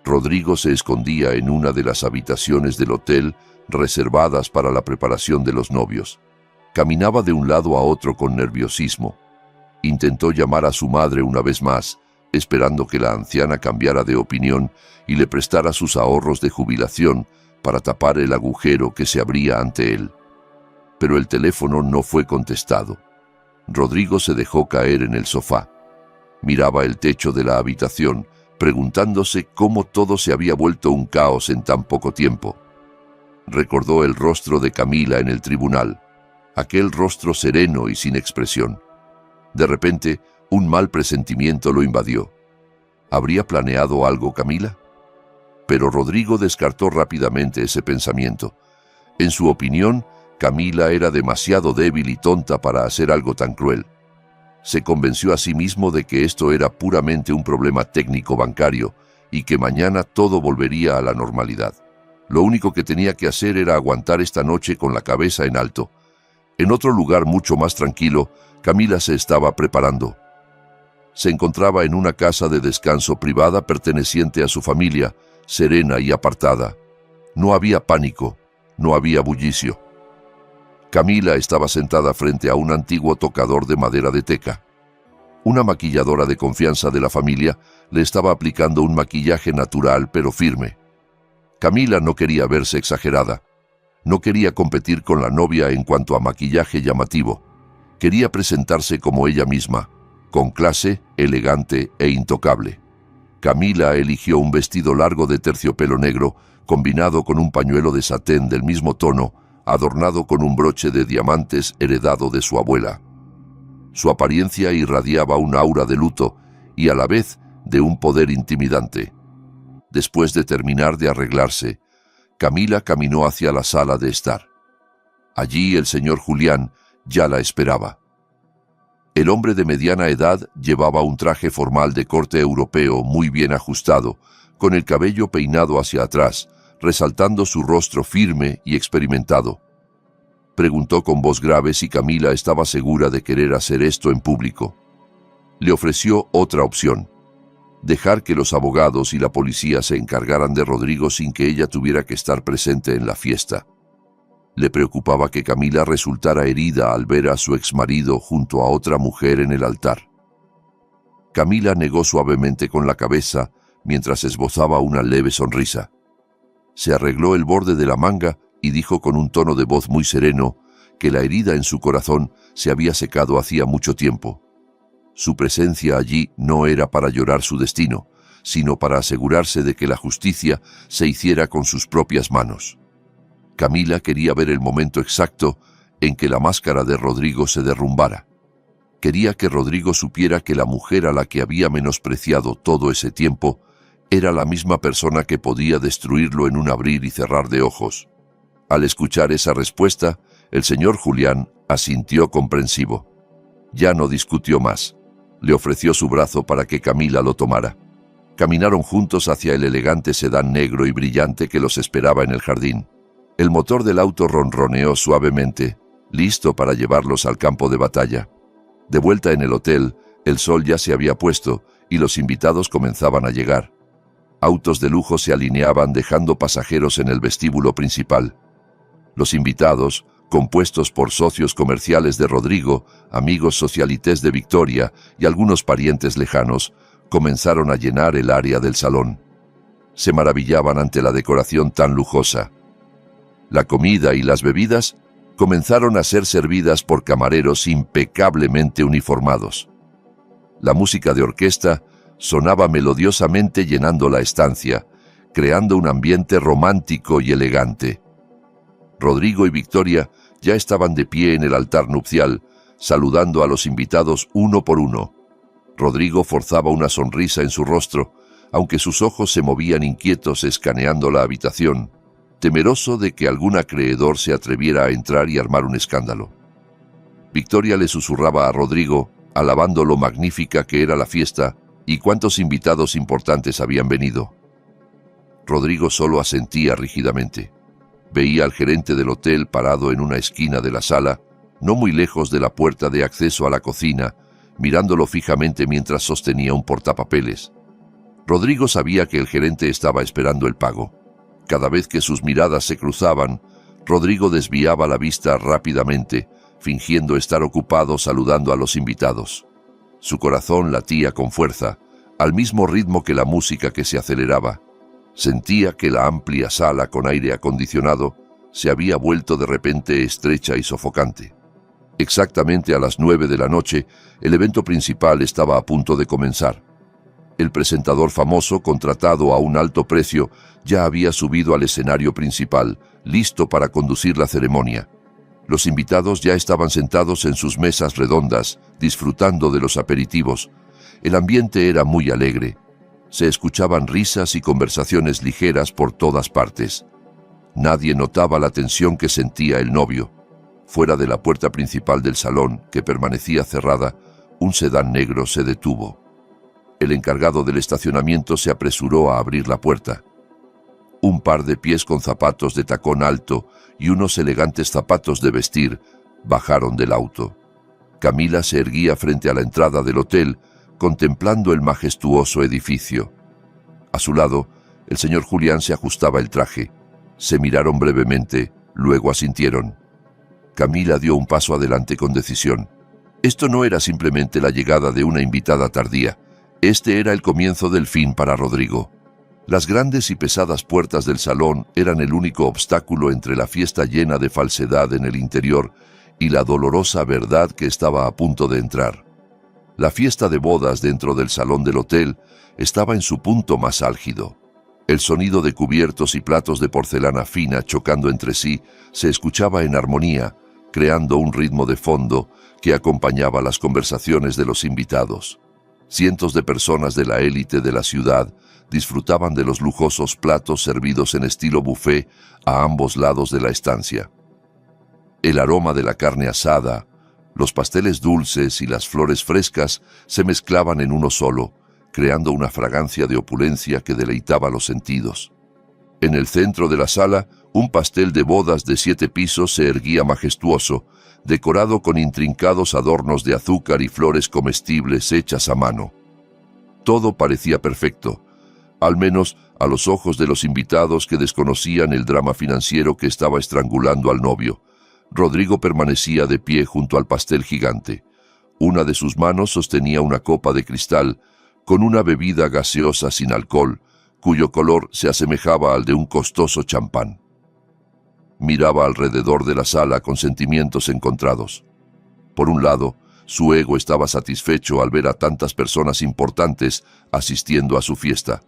Rodrigo se escondía en una de las habitaciones del hotel reservadas para la preparación de los novios. Caminaba de un lado a otro con nerviosismo. Intentó llamar a su madre una vez más, esperando que la anciana cambiara de opinión y le prestara sus ahorros de jubilación para tapar el agujero que se abría ante él. Pero el teléfono no fue contestado. Rodrigo se dejó caer en el sofá. Miraba el techo de la habitación, preguntándose cómo todo se había vuelto un caos en tan poco tiempo. Recordó el rostro de Camila en el tribunal, aquel rostro sereno y sin expresión. De repente, un mal presentimiento lo invadió. ¿Habría planeado algo Camila? Pero Rodrigo descartó rápidamente ese pensamiento. En su opinión, Camila era demasiado débil y tonta para hacer algo tan cruel. Se convenció a sí mismo de que esto era puramente un problema técnico bancario y que mañana todo volvería a la normalidad. Lo único que tenía que hacer era aguantar esta noche con la cabeza en alto. En otro lugar mucho más tranquilo, Camila se estaba preparando. Se encontraba en una casa de descanso privada perteneciente a su familia, serena y apartada. No había pánico, no había bullicio. Camila estaba sentada frente a un antiguo tocador de madera de teca. Una maquilladora de confianza de la familia le estaba aplicando un maquillaje natural pero firme. Camila no quería verse exagerada. No quería competir con la novia en cuanto a maquillaje llamativo. Quería presentarse como ella misma, con clase, elegante e intocable. Camila eligió un vestido largo de terciopelo negro, combinado con un pañuelo de satén del mismo tono, adornado con un broche de diamantes heredado de su abuela. Su apariencia irradiaba un aura de luto y a la vez de un poder intimidante. Después de terminar de arreglarse, Camila caminó hacia la sala de estar. Allí el señor Julián ya la esperaba. El hombre de mediana edad llevaba un traje formal de corte europeo muy bien ajustado, con el cabello peinado hacia atrás, resaltando su rostro firme y experimentado. Preguntó con voz grave si Camila estaba segura de querer hacer esto en público. Le ofreció otra opción: dejar que los abogados y la policía se encargaran de Rodrigo sin que ella tuviera que estar presente en la fiesta. Le preocupaba que Camila resultara herida al ver a su exmarido junto a otra mujer en el altar. Camila negó suavemente con la cabeza mientras esbozaba una leve sonrisa. Se arregló el borde de la manga y dijo con un tono de voz muy sereno que la herida en su corazón se había secado hacía mucho tiempo. Su presencia allí no era para llorar su destino, sino para asegurarse de que la justicia se hiciera con sus propias manos. Camila quería ver el momento exacto en que la máscara de Rodrigo se derrumbara. Quería que Rodrigo supiera que la mujer a la que había menospreciado todo ese tiempo era la misma persona que podía destruirlo en un abrir y cerrar de ojos. Al escuchar esa respuesta, el señor Julián asintió comprensivo. Ya no discutió más. Le ofreció su brazo para que Camila lo tomara. Caminaron juntos hacia el elegante sedán negro y brillante que los esperaba en el jardín. El motor del auto ronroneó suavemente, listo para llevarlos al campo de batalla. De vuelta en el hotel, el sol ya se había puesto y los invitados comenzaban a llegar. Autos de lujo se alineaban dejando pasajeros en el vestíbulo principal. Los invitados, compuestos por socios comerciales de Rodrigo, amigos socialites de Victoria y algunos parientes lejanos, comenzaron a llenar el área del salón. Se maravillaban ante la decoración tan lujosa. La comida y las bebidas comenzaron a ser servidas por camareros impecablemente uniformados. La música de orquesta sonaba melodiosamente llenando la estancia, creando un ambiente romántico y elegante. Rodrigo y Victoria ya estaban de pie en el altar nupcial, saludando a los invitados uno por uno. Rodrigo forzaba una sonrisa en su rostro, aunque sus ojos se movían inquietos escaneando la habitación, temeroso de que algún acreedor se atreviera a entrar y armar un escándalo. Victoria le susurraba a Rodrigo, alabando lo magnífica que era la fiesta y cuántos invitados importantes habían venido. Rodrigo solo asentía rígidamente. Veía al gerente del hotel parado en una esquina de la sala, no muy lejos de la puerta de acceso a la cocina, mirándolo fijamente mientras sostenía un portapapeles. Rodrigo sabía que el gerente estaba esperando el pago. Cada vez que sus miradas se cruzaban, Rodrigo desviaba la vista rápidamente, fingiendo estar ocupado saludando a los invitados. Su corazón latía con fuerza, al mismo ritmo que la música que se aceleraba. Sentía que la amplia sala con aire acondicionado se había vuelto de repente estrecha y sofocante. Exactamente a las 9 de la noche, el evento principal estaba a punto de comenzar. El presentador famoso, contratado a un alto precio, ya había subido al escenario principal, listo para conducir la ceremonia. Los invitados ya estaban sentados en sus mesas redondas, disfrutando de los aperitivos. El ambiente era muy alegre. Se escuchaban risas y conversaciones ligeras por todas partes. Nadie notaba la tensión que sentía el novio. Fuera de la puerta principal del salón, que permanecía cerrada, un sedán negro se detuvo. El encargado del estacionamiento se apresuró a abrir la puerta. Un par de pies con zapatos de tacón alto y unos elegantes zapatos de vestir bajaron del auto. Camila se erguía frente a la entrada del hotel, contemplando el majestuoso edificio. A su lado, el señor Julián se ajustaba el traje. Se miraron brevemente, luego asintieron. Camila dio un paso adelante con decisión. Esto no era simplemente la llegada de una invitada tardía. Este era el comienzo del fin para Rodrigo. Las grandes y pesadas puertas del salón eran el único obstáculo entre la fiesta llena de falsedad en el interior y la dolorosa verdad que estaba a punto de entrar. La fiesta de bodas dentro del salón del hotel estaba en su punto más álgido. El sonido de cubiertos y platos de porcelana fina chocando entre sí se escuchaba en armonía, creando un ritmo de fondo que acompañaba las conversaciones de los invitados. Cientos de personas de la élite de la ciudad disfrutaban de los lujosos platos servidos en estilo buffet a ambos lados de la estancia. El aroma de la carne asada, los pasteles dulces y las flores frescas se mezclaban en uno solo, creando una fragancia de opulencia que deleitaba los sentidos. En el centro de la sala, un pastel de bodas de 7 pisos se erguía majestuoso, decorado con intrincados adornos de azúcar y flores comestibles hechas a mano. Todo parecía perfecto, al menos a los ojos de los invitados que desconocían el drama financiero que estaba estrangulando al novio. Rodrigo permanecía de pie junto al pastel gigante. Una de sus manos sostenía una copa de cristal con una bebida gaseosa sin alcohol, cuyo color se asemejaba al de un costoso champán. Miraba alrededor de la sala con sentimientos encontrados. Por un lado, su ego estaba satisfecho al ver a tantas personas importantes asistiendo a su fiesta.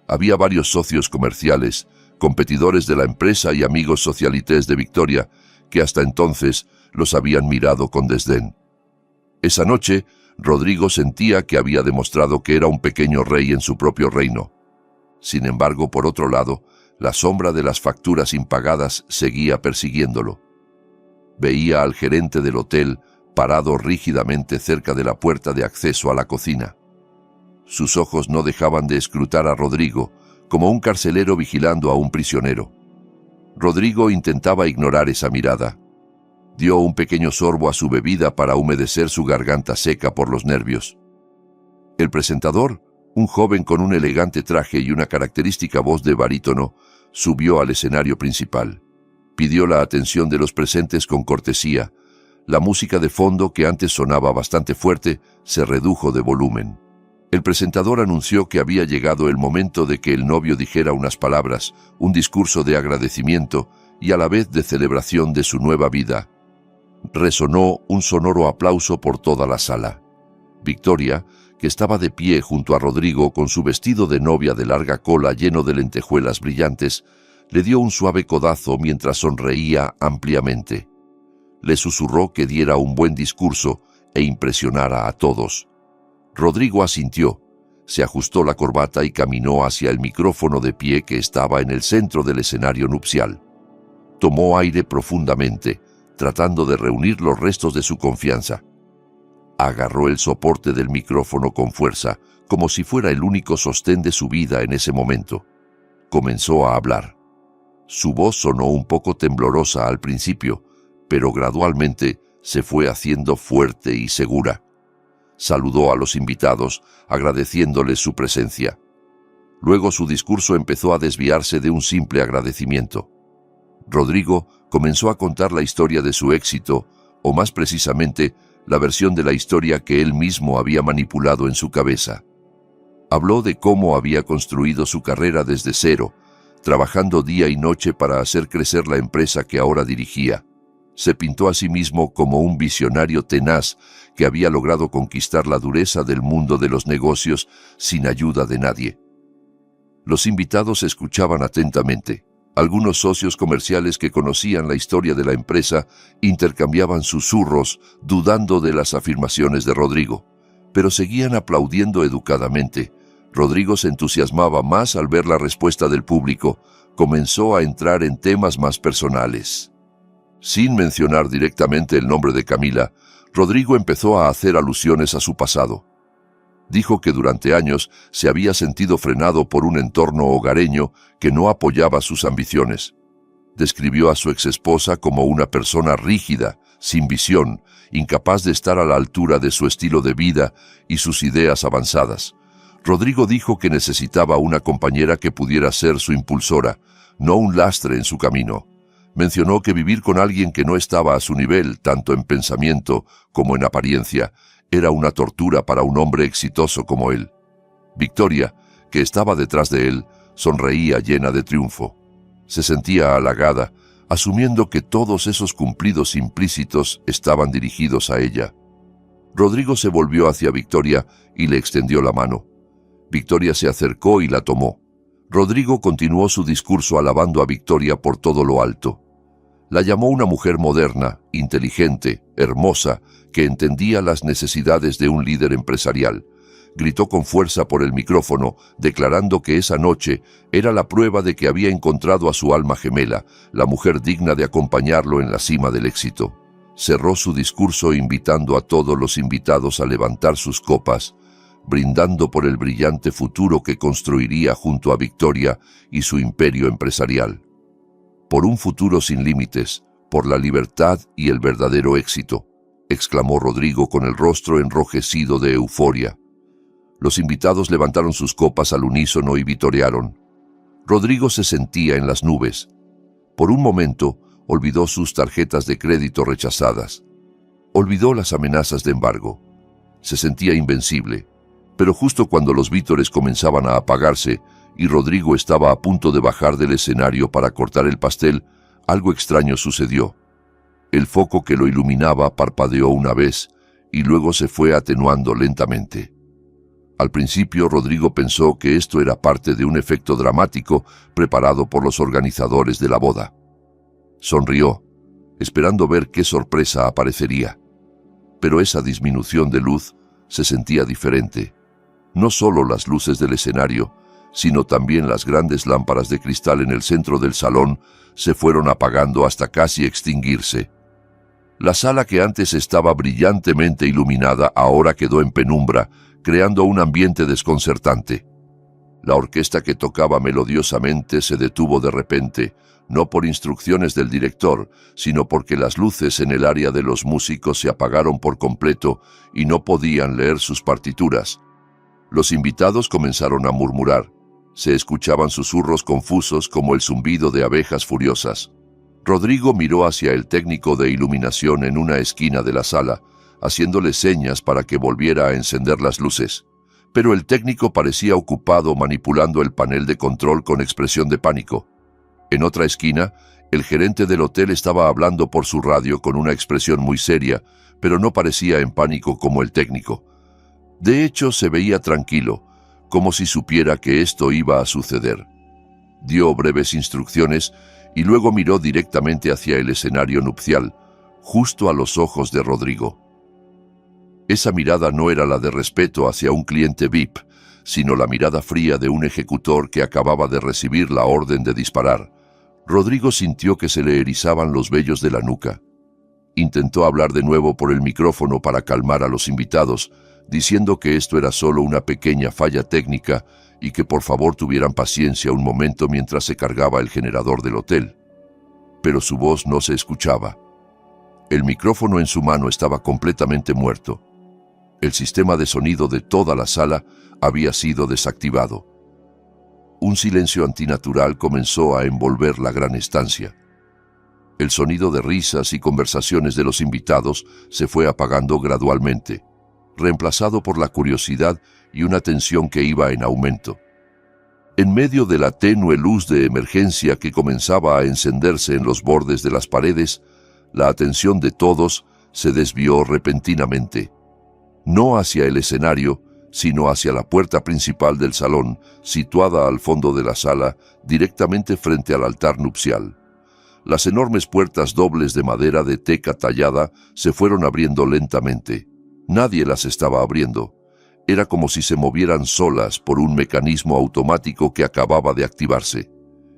Había varios socios comerciales, competidores de la empresa y amigos socialites de Victoria, que hasta entonces los habían mirado con desdén. Esa noche, Rodrigo sentía que había demostrado que era un pequeño rey en su propio reino. Sin embargo, por otro lado, la sombra de las facturas impagadas seguía persiguiéndolo. Veía al gerente del hotel parado rígidamente cerca de la puerta de acceso a la cocina. Sus ojos no dejaban de escrutar a Rodrigo, como un carcelero vigilando a un prisionero. Rodrigo intentaba ignorar esa mirada. Dio un pequeño sorbo a su bebida para humedecer su garganta seca por los nervios. El presentador, un joven con un elegante traje y una característica voz de barítono, subió al escenario principal. Pidió la atención de los presentes con cortesía. La música de fondo, que antes sonaba bastante fuerte, se redujo de volumen. El presentador anunció que había llegado el momento de que el novio dijera unas palabras, un discurso de agradecimiento y a la vez de celebración de su nueva vida. Resonó un sonoro aplauso por toda la sala. Victoria, que estaba de pie junto a Rodrigo con su vestido de novia de larga cola lleno de lentejuelas brillantes, le dio un suave codazo mientras sonreía ampliamente. Le susurró que diera un buen discurso e impresionara a todos. Rodrigo asintió, se ajustó la corbata y caminó hacia el micrófono de pie que estaba en el centro del escenario nupcial. Tomó aire profundamente, tratando de reunir los restos de su confianza. Agarró el soporte del micrófono con fuerza, como si fuera el único sostén de su vida en ese momento. Comenzó a hablar. Su voz sonó un poco temblorosa al principio, pero gradualmente se fue haciendo fuerte y segura. Saludó a los invitados, agradeciéndoles su presencia. Luego su discurso empezó a desviarse de un simple agradecimiento. Rodrigo comenzó a contar la historia de su éxito, o más precisamente, la versión de la historia que él mismo había manipulado en su cabeza. Habló de cómo había construido su carrera desde cero, trabajando día y noche para hacer crecer la empresa que ahora dirigía. Se pintó a sí mismo como un visionario tenaz que había logrado conquistar la dureza del mundo de los negocios sin ayuda de nadie. Los invitados escuchaban atentamente. Algunos socios comerciales que conocían la historia de la empresa intercambiaban susurros, dudando de las afirmaciones de Rodrigo, pero seguían aplaudiendo educadamente. Rodrigo se entusiasmaba más al ver la respuesta del público. Comenzó a entrar en temas más personales. Sin mencionar directamente el nombre de Camila, Rodrigo empezó a hacer alusiones a su pasado. Dijo que durante años se había sentido frenado por un entorno hogareño que no apoyaba sus ambiciones. Describió a su exesposa como una persona rígida, sin visión, incapaz de estar a la altura de su estilo de vida y sus ideas avanzadas. Rodrigo dijo que necesitaba una compañera que pudiera ser su impulsora, no un lastre en su camino. Mencionó que vivir con alguien que no estaba a su nivel, tanto en pensamiento como en apariencia, era una tortura para un hombre exitoso como él. Victoria, que estaba detrás de él, sonreía llena de triunfo. Se sentía halagada, asumiendo que todos esos cumplidos implícitos estaban dirigidos a ella. Rodrigo se volvió hacia Victoria y le extendió la mano. Victoria se acercó y la tomó. Rodrigo continuó su discurso alabando a Victoria por todo lo alto. La llamó una mujer moderna, inteligente, hermosa, que entendía las necesidades de un líder empresarial. Gritó con fuerza por el micrófono, declarando que esa noche era la prueba de que había encontrado a su alma gemela, la mujer digna de acompañarlo en la cima del éxito. Cerró su discurso invitando a todos los invitados a levantar sus copas, brindando por el brillante futuro que construiría junto a Victoria y su imperio empresarial. Por un futuro sin límites, por la libertad y el verdadero éxito, exclamó Rodrigo con el rostro enrojecido de euforia. Los invitados levantaron sus copas al unísono y vitorearon. Rodrigo se sentía en las nubes. Por un momento, olvidó sus tarjetas de crédito rechazadas. Olvidó las amenazas de embargo. Se sentía invencible. Pero justo cuando los vítores comenzaban a apagarse y Rodrigo estaba a punto de bajar del escenario para cortar el pastel, algo extraño sucedió. El foco que lo iluminaba parpadeó una vez y luego se fue atenuando lentamente. Al principio, Rodrigo pensó que esto era parte de un efecto dramático preparado por los organizadores de la boda. Sonrió, esperando ver qué sorpresa aparecería. Pero esa disminución de luz se sentía diferente. No solo las luces del escenario, sino también las grandes lámparas de cristal en el centro del salón se fueron apagando hasta casi extinguirse. La sala que antes estaba brillantemente iluminada ahora quedó en penumbra, creando un ambiente desconcertante. La orquesta que tocaba melodiosamente se detuvo de repente, no por instrucciones del director, sino porque las luces en el área de los músicos se apagaron por completo y no podían leer sus partituras. Los invitados comenzaron a murmurar. Se escuchaban susurros confusos como el zumbido de abejas furiosas. Rodrigo miró hacia el técnico de iluminación en una esquina de la sala, haciéndole señas para que volviera a encender las luces. Pero el técnico parecía ocupado manipulando el panel de control con expresión de pánico. En otra esquina, el gerente del hotel estaba hablando por su radio con una expresión muy seria, pero no parecía en pánico como el técnico. De hecho, se veía tranquilo, como si supiera que esto iba a suceder. Dio breves instrucciones y luego miró directamente hacia el escenario nupcial, justo a los ojos de Rodrigo. Esa mirada no era la de respeto hacia un cliente VIP, sino la mirada fría de un ejecutor que acababa de recibir la orden de disparar. Rodrigo sintió que se le erizaban los vellos de la nuca. Intentó hablar de nuevo por el micrófono para calmar a los invitados, diciendo que esto era solo una pequeña falla técnica y que por favor tuvieran paciencia un momento mientras se cargaba el generador del hotel. Pero su voz no se escuchaba. El micrófono en su mano estaba completamente muerto. El sistema de sonido de toda la sala había sido desactivado. Un silencio antinatural comenzó a envolver la gran estancia. El sonido de risas y conversaciones de los invitados se fue apagando gradualmente, reemplazado por la curiosidad y una tensión que iba en aumento. En medio de la tenue luz de emergencia que comenzaba a encenderse en los bordes de las paredes, la atención de todos se desvió repentinamente, no hacia el escenario, sino hacia la puerta principal del salón, situada al fondo de la sala, directamente frente al altar nupcial. Las enormes puertas dobles de madera de teca tallada se fueron abriendo lentamente. Nadie las estaba abriendo. Era como si se movieran solas por un mecanismo automático que acababa de activarse.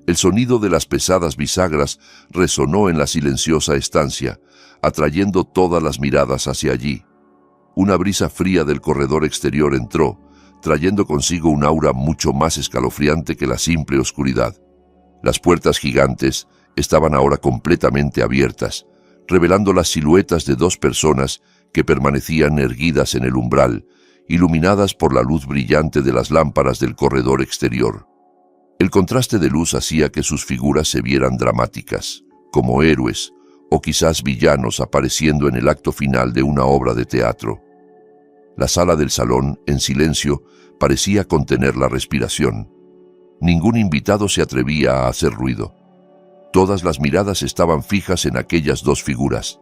El sonido de las pesadas bisagras resonó en la silenciosa estancia, atrayendo todas las miradas hacia allí. Una brisa fría del corredor exterior entró, trayendo consigo un aura mucho más escalofriante que la simple oscuridad. Las puertas gigantes estaban ahora completamente abiertas, revelando las siluetas de dos personas que permanecían erguidas en el umbral, iluminadas por la luz brillante de las lámparas del corredor exterior. El contraste de luz hacía que sus figuras se vieran dramáticas, como héroes o quizás villanos apareciendo en el acto final de una obra de teatro. La sala del salón, en silencio, parecía contener la respiración. Ningún invitado se atrevía a hacer ruido. Todas las miradas estaban fijas en aquellas dos figuras.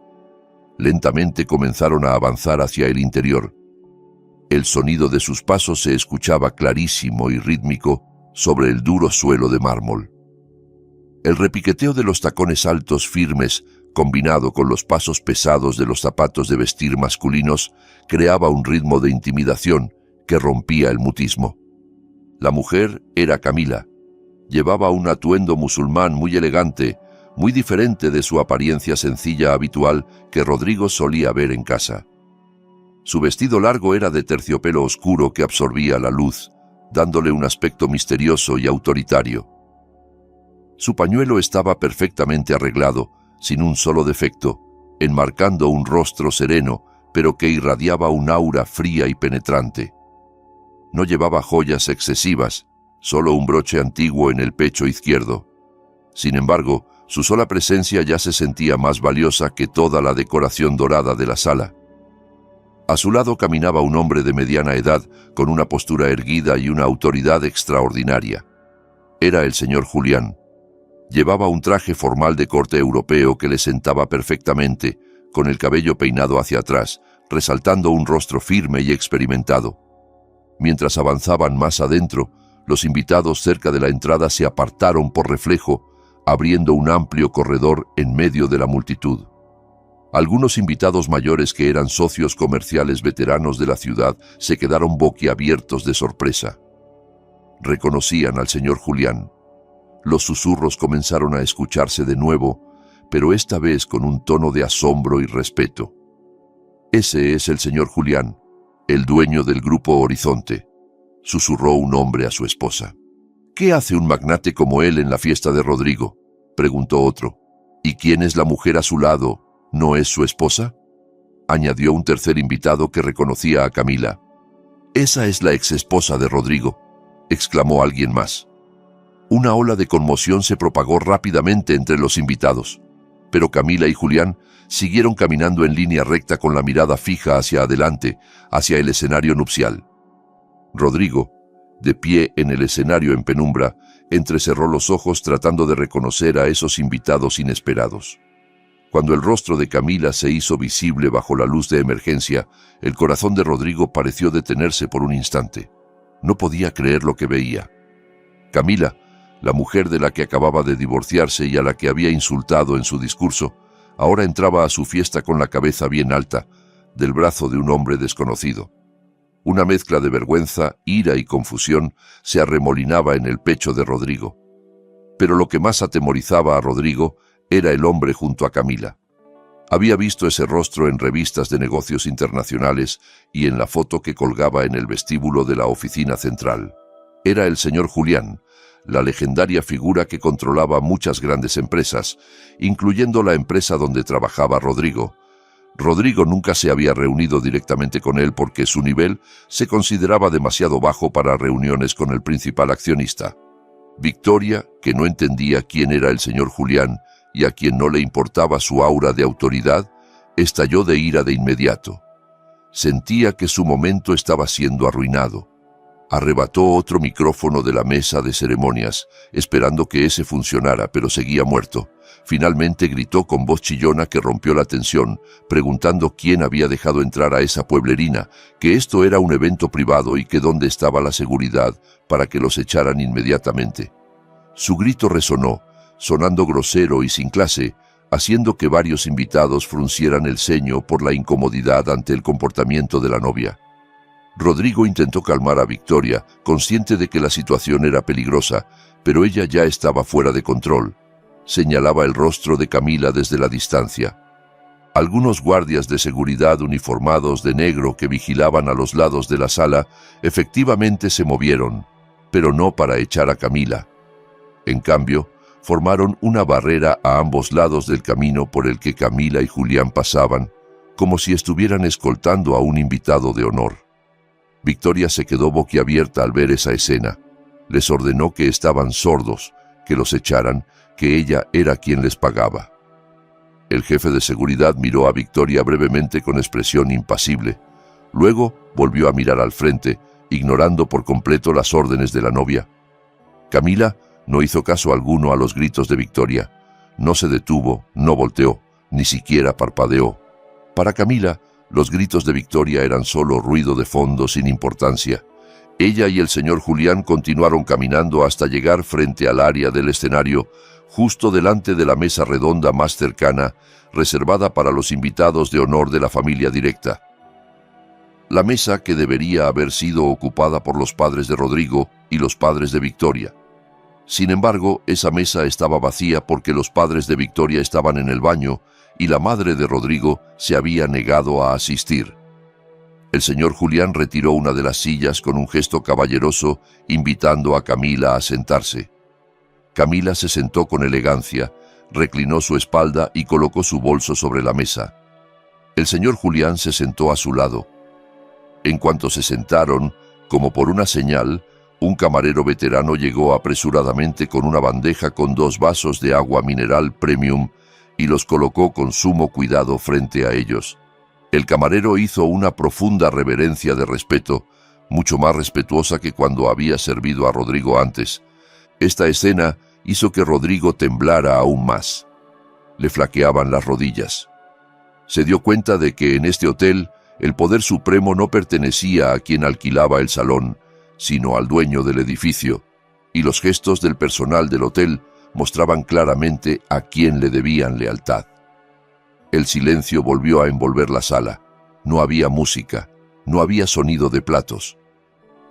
Lentamente comenzaron a avanzar hacia el interior. El sonido de sus pasos se escuchaba clarísimo y rítmico sobre el duro suelo de mármol. El repiqueteo de los tacones altos firmes, combinado con los pasos pesados de los zapatos de vestir masculinos, creaba un ritmo de intimidación que rompía el mutismo. La mujer era Camila. Llevaba un atuendo musulmán muy elegante, muy diferente de su apariencia sencilla habitual que Rodrigo solía ver en casa. Su vestido largo era de terciopelo oscuro que absorbía la luz, dándole un aspecto misterioso y autoritario. Su pañuelo estaba perfectamente arreglado, sin un solo defecto, enmarcando un rostro sereno, pero que irradiaba un aura fría y penetrante. No llevaba joyas excesivas, solo un broche antiguo en el pecho izquierdo. Sin embargo, su sola presencia ya se sentía más valiosa que toda la decoración dorada de la sala. A su lado caminaba un hombre de mediana edad, con una postura erguida y una autoridad extraordinaria. Era el señor Julián. Llevaba un traje formal de corte europeo que le sentaba perfectamente, con el cabello peinado hacia atrás, resaltando un rostro firme y experimentado. Mientras avanzaban más adentro, los invitados cerca de la entrada se apartaron por reflejo, abriendo un amplio corredor en medio de la multitud. Algunos invitados mayores que eran socios comerciales veteranos de la ciudad se quedaron boquiabiertos de sorpresa. Reconocían al señor Julián. Los susurros comenzaron a escucharse de nuevo, pero esta vez con un tono de asombro y respeto. «Ese es el señor Julián, el dueño del Grupo Horizonte», susurró un hombre a su esposa. «¿Qué hace un magnate como él en la fiesta de Rodrigo?», preguntó otro. «¿Y quién es la mujer a su lado? ¿No es su esposa?», añadió un tercer invitado que reconocía a Camila. «Esa es la exesposa de Rodrigo», exclamó alguien más. Una ola de conmoción se propagó rápidamente entre los invitados, pero Camila y Julián siguieron caminando en línea recta con la mirada fija hacia adelante, hacia el escenario nupcial. Rodrigo, de pie en el escenario en penumbra, entrecerró los ojos tratando de reconocer a esos invitados inesperados. Cuando el rostro de Camila se hizo visible bajo la luz de emergencia, el corazón de Rodrigo pareció detenerse por un instante. No podía creer lo que veía. Camila, la mujer de la que acababa de divorciarse y a la que había insultado en su discurso, ahora entraba a su fiesta con la cabeza bien alta, del brazo de un hombre desconocido. Una mezcla de vergüenza, ira y confusión se arremolinaba en el pecho de Rodrigo. Pero lo que más atemorizaba a Rodrigo era el hombre junto a Camila. Había visto ese rostro en revistas de negocios internacionales y en la foto que colgaba en el vestíbulo de la oficina central. Era el señor Julián, la legendaria figura que controlaba muchas grandes empresas, incluyendo la empresa donde trabajaba Rodrigo. Rodrigo nunca se había reunido directamente con él porque su nivel se consideraba demasiado bajo para reuniones con el principal accionista. Victoria, que no entendía quién era el señor Julián y a quien no le importaba su aura de autoridad, estalló de ira de inmediato. Sentía que su momento estaba siendo arruinado. Arrebató otro micrófono de la mesa de ceremonias, esperando que ese funcionara, pero seguía muerto. Finalmente gritó con voz chillona que rompió la tensión, preguntando quién había dejado entrar a esa pueblerina, que esto era un evento privado y que dónde estaba la seguridad para que los echaran inmediatamente. Su grito resonó, sonando grosero y sin clase, haciendo que varios invitados fruncieran el ceño por la incomodidad ante el comportamiento de la novia. Rodrigo intentó calmar a Victoria, consciente de que la situación era peligrosa, pero ella ya estaba fuera de control. Señalaba el rostro de Camila desde la distancia. Algunos guardias de seguridad uniformados de negro que vigilaban a los lados de la sala efectivamente se movieron, pero no para echar a Camila. En cambio, formaron una barrera a ambos lados del camino por el que Camila y Julián pasaban, como si estuvieran escoltando a un invitado de honor. Victoria se quedó boquiabierta al ver esa escena. Les ordenó que estaban sordos, que los echaran, que ella era quien les pagaba. El jefe de seguridad miró a Victoria brevemente con expresión impasible. Luego volvió a mirar al frente, ignorando por completo las órdenes de la novia. Camila no hizo caso alguno a los gritos de Victoria. No se detuvo, no volteó, ni siquiera parpadeó. Para Camila, los gritos de Victoria eran solo ruido de fondo sin importancia. Ella y el señor Julián continuaron caminando hasta llegar frente al área del escenario, justo delante de la mesa redonda más cercana, reservada para los invitados de honor de la familia directa. La mesa que debería haber sido ocupada por los padres de Rodrigo y los padres de Victoria. Sin embargo, esa mesa estaba vacía porque los padres de Victoria estaban en el baño y la madre de Rodrigo se había negado a asistir. El señor Julián retiró una de las sillas con un gesto caballeroso, invitando a Camila a sentarse. Camila se sentó con elegancia, reclinó su espalda y colocó su bolso sobre la mesa. El señor Julián se sentó a su lado. En cuanto se sentaron, como por una señal, un camarero veterano llegó apresuradamente con una bandeja con 2 vasos de agua mineral premium y los colocó con sumo cuidado frente a ellos. El camarero hizo una profunda reverencia de respeto, mucho más respetuosa que cuando había servido a Rodrigo antes. Esta escena hizo que Rodrigo temblara aún más. Le flaqueaban las rodillas. Se dio cuenta de que en este hotel el poder supremo no pertenecía a quien alquilaba el salón, sino al dueño del edificio, y los gestos del personal del hotel mostraban claramente a quién le debían lealtad. El silencio volvió a envolver la sala. No había música, no había sonido de platos.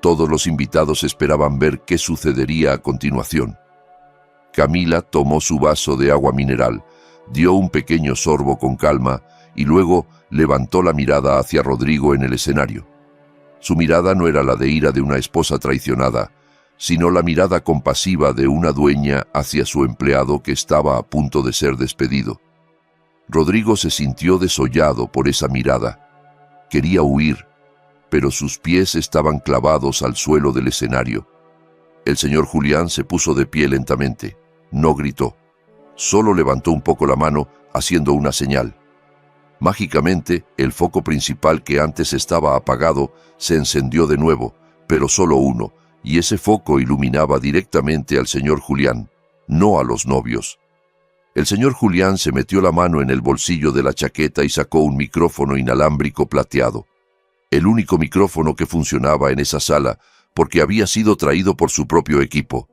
Todos los invitados esperaban ver qué sucedería a continuación. Camila tomó su vaso de agua mineral, dio un pequeño sorbo con calma y luego levantó la mirada hacia Rodrigo en el escenario. Su mirada no era la de ira de una esposa traicionada, sino la mirada compasiva de una dueña hacia su empleado que estaba a punto de ser despedido. Rodrigo se sintió desollado por esa mirada. Quería huir, pero sus pies estaban clavados al suelo del escenario. El señor Julián se puso de pie lentamente. No gritó. Solo levantó un poco la mano, haciendo una señal. Mágicamente, el foco principal que antes estaba apagado se encendió de nuevo, pero solo uno, y ese foco iluminaba directamente al señor Julián, no a los novios. El señor Julián se metió la mano en el bolsillo de la chaqueta y sacó un micrófono inalámbrico plateado. El único micrófono que funcionaba en esa sala, porque había sido traído por su propio equipo.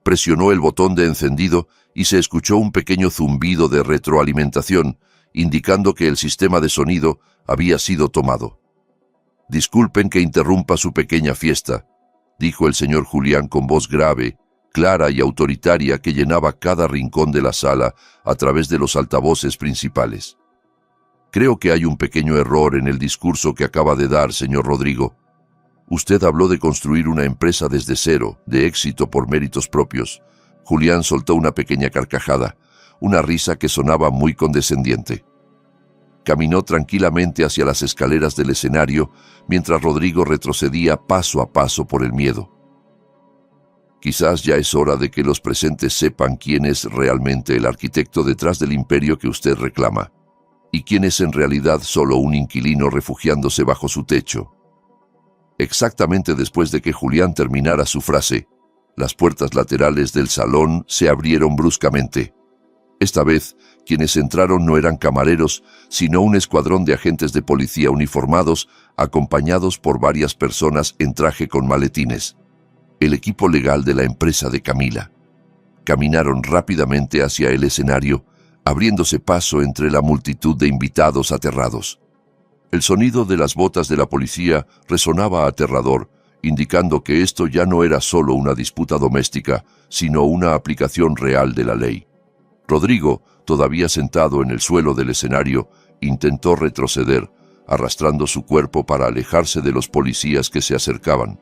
Presionó el botón de encendido y se escuchó un pequeño zumbido de retroalimentación, indicando que el sistema de sonido había sido tomado. «Disculpen que interrumpa su pequeña fiesta», dijo el señor Julián con voz grave, clara y autoritaria que llenaba cada rincón de la sala a través de los altavoces principales. «Creo que hay un pequeño error en el discurso que acaba de dar, señor Rodrigo. Usted habló de construir una empresa desde cero, de éxito por méritos propios». Julián soltó una pequeña carcajada, una risa que sonaba muy condescendiente. Caminó tranquilamente hacia las escaleras del escenario, mientras Rodrigo retrocedía paso a paso por el miedo. Quizás ya es hora de que los presentes sepan quién es realmente el arquitecto detrás del imperio que usted reclama, y quién es en realidad solo un inquilino refugiándose bajo su techo. Exactamente después de que Julián terminara su frase, las puertas laterales del salón se abrieron bruscamente. Esta vez, quienes entraron no eran camareros, sino un escuadrón de agentes de policía uniformados, acompañados por varias personas en traje con maletines. El equipo legal de la empresa de Camila. Caminaron rápidamente hacia el escenario, abriéndose paso entre la multitud de invitados aterrados. El sonido de las botas de la policía resonaba aterrador, indicando que esto ya no era solo una disputa doméstica, sino una aplicación real de la ley. Rodrigo, todavía sentado en el suelo del escenario, intentó retroceder, arrastrando su cuerpo para alejarse de los policías que se acercaban.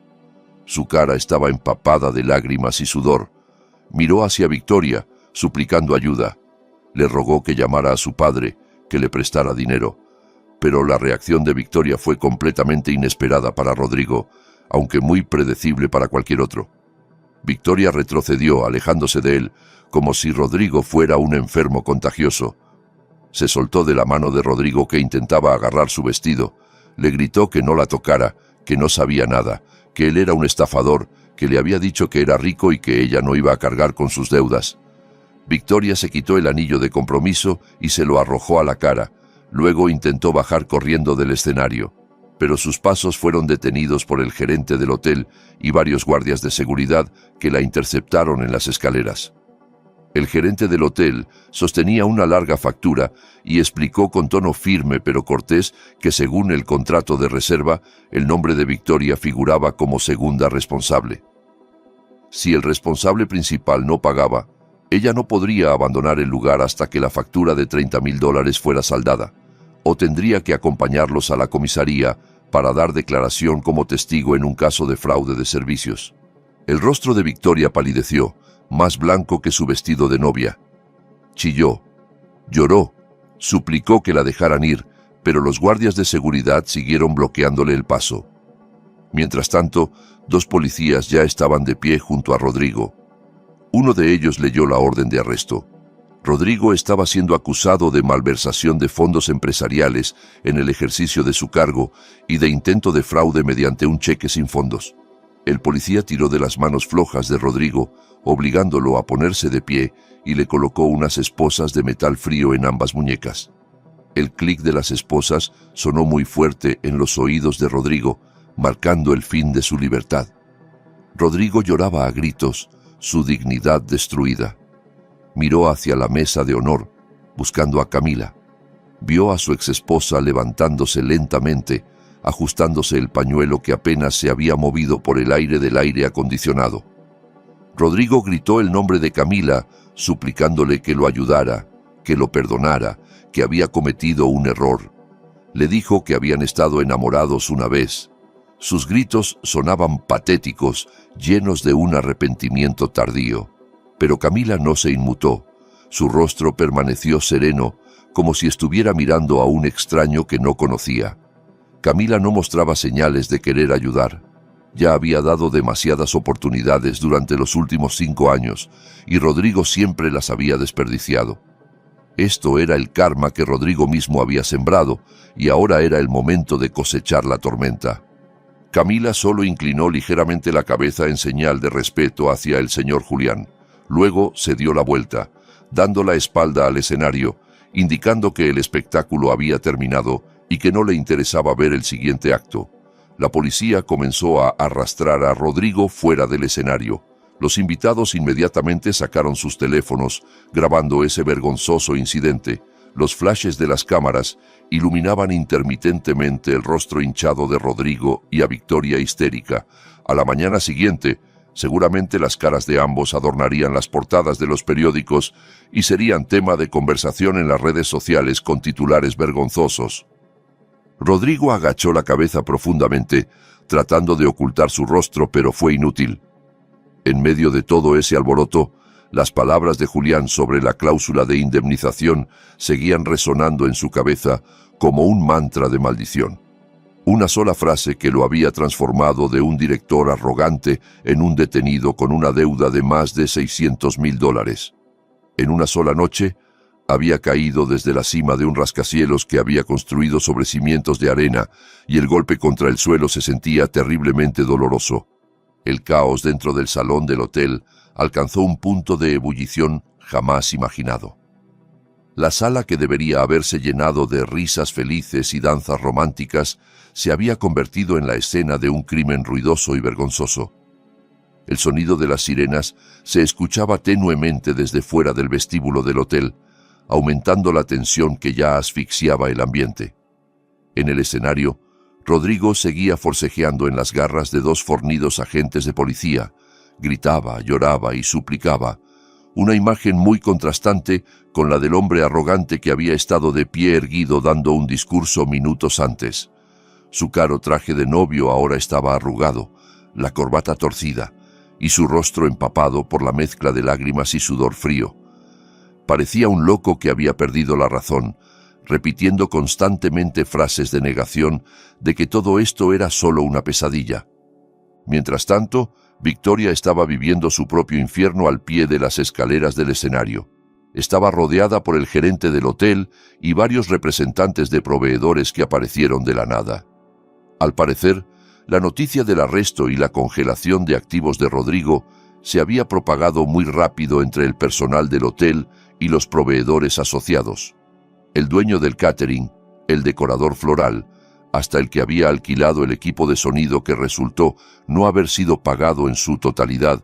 Su cara estaba empapada de lágrimas y sudor. Miró hacia Victoria, suplicando ayuda. Le rogó que llamara a su padre, que le prestara dinero. Pero la reacción de Victoria fue completamente inesperada para Rodrigo, aunque muy predecible para cualquier otro. Victoria retrocedió, alejándose de él, como si Rodrigo fuera un enfermo contagioso. Se soltó de la mano de Rodrigo, que intentaba agarrar su vestido. Le gritó que no la tocara, que no sabía nada, que él era un estafador, que le había dicho que era rico y que ella no iba a cargar con sus deudas. Victoria se quitó el anillo de compromiso y se lo arrojó a la cara. Luego intentó bajar corriendo del escenario, pero sus pasos fueron detenidos por el gerente del hotel y varios guardias de seguridad que la interceptaron en las escaleras. El gerente del hotel sostenía una larga factura y explicó con tono firme pero cortés que según el contrato de reserva, el nombre de Victoria figuraba como segunda responsable. Si el responsable principal no pagaba, ella no podría abandonar el lugar hasta que la factura de $30,000 fuera saldada, o tendría que acompañarlos a la comisaría para dar declaración como testigo en un caso de fraude de servicios. El rostro de Victoria palideció, más blanco que su vestido de novia. Chilló, lloró, suplicó que la dejaran ir, pero los guardias de seguridad siguieron bloqueándole el paso. Mientras tanto, 2 policías ya estaban de pie junto a Rodrigo. Uno de ellos leyó la orden de arresto. Rodrigo estaba siendo acusado de malversación de fondos empresariales en el ejercicio de su cargo y de intento de fraude mediante un cheque sin fondos. El policía tiró de las manos flojas de Rodrigo, obligándolo a ponerse de pie, y le colocó unas esposas de metal frío en ambas muñecas. El clic de las esposas sonó muy fuerte en los oídos de Rodrigo, marcando el fin de su libertad. Rodrigo lloraba a gritos, su dignidad destruida. Miró hacia la mesa de honor, buscando a Camila. Vio a su exesposa levantándose lentamente, ajustándose el pañuelo que apenas se había movido por el aire del aire acondicionado. Rodrigo gritó el nombre de Camila, suplicándole que lo ayudara, que lo perdonara, que había cometido un error. Le dijo que habían estado enamorados una vez. Sus gritos sonaban patéticos, llenos de un arrepentimiento tardío. Pero Camila no se inmutó. Su rostro permaneció sereno, como si estuviera mirando a un extraño que no conocía. Camila no mostraba señales de querer ayudar. Ya había dado demasiadas oportunidades durante los últimos 5 años, y Rodrigo siempre las había desperdiciado. Esto era el karma que Rodrigo mismo había sembrado, y ahora era el momento de cosechar la tormenta. Camila solo inclinó ligeramente la cabeza en señal de respeto hacia el señor Julián. Luego se dio la vuelta, dando la espalda al escenario, indicando que el espectáculo había terminado y que no le interesaba ver el siguiente acto. La policía comenzó a arrastrar a Rodrigo fuera del escenario. Los invitados inmediatamente sacaron sus teléfonos, grabando ese vergonzoso incidente. Los flashes de las cámaras iluminaban intermitentemente el rostro hinchado de Rodrigo y a Victoria histérica. A la mañana siguiente, seguramente las caras de ambos adornarían las portadas de los periódicos y serían tema de conversación en las redes sociales con titulares vergonzosos. Rodrigo agachó la cabeza profundamente, tratando de ocultar su rostro, pero fue inútil. En medio de todo ese alboroto, las palabras de Julián sobre la cláusula de indemnización seguían resonando en su cabeza como un mantra de maldición. Una sola frase que lo había transformado de un director arrogante en un detenido con una deuda de más de $600,000. En una sola noche, había caído desde la cima de un rascacielos que había construido sobre cimientos de arena, y el golpe contra el suelo se sentía terriblemente doloroso. El caos dentro del salón del hotel alcanzó un punto de ebullición jamás imaginado. La sala, que debería haberse llenado de risas felices y danzas románticas, se había convertido en la escena de un crimen ruidoso y vergonzoso. El sonido de las sirenas se escuchaba tenuemente desde fuera del vestíbulo del hotel, aumentando la tensión que ya asfixiaba el ambiente. En el escenario, Rodrigo seguía forcejeando en las garras de 2 fornidos agentes de policía. Gritaba, lloraba y suplicaba, una imagen muy contrastante con la del hombre arrogante que había estado de pie erguido dando un discurso minutos antes. Su caro traje de novio ahora estaba arrugado, la corbata torcida, y su rostro empapado por la mezcla de lágrimas y sudor frío. Parecía un loco que había perdido la razón, repitiendo constantemente frases de negación de que todo esto era solo una pesadilla. Mientras tanto, Victoria estaba viviendo su propio infierno al pie de las escaleras del escenario. Estaba rodeada por el gerente del hotel y varios representantes de proveedores que aparecieron de la nada. Al parecer, la noticia del arresto y la congelación de activos de Rodrigo se había propagado muy rápido entre el personal del hotel y los proveedores asociados. El dueño del catering, el decorador floral, hasta el que había alquilado el equipo de sonido que resultó no haber sido pagado en su totalidad,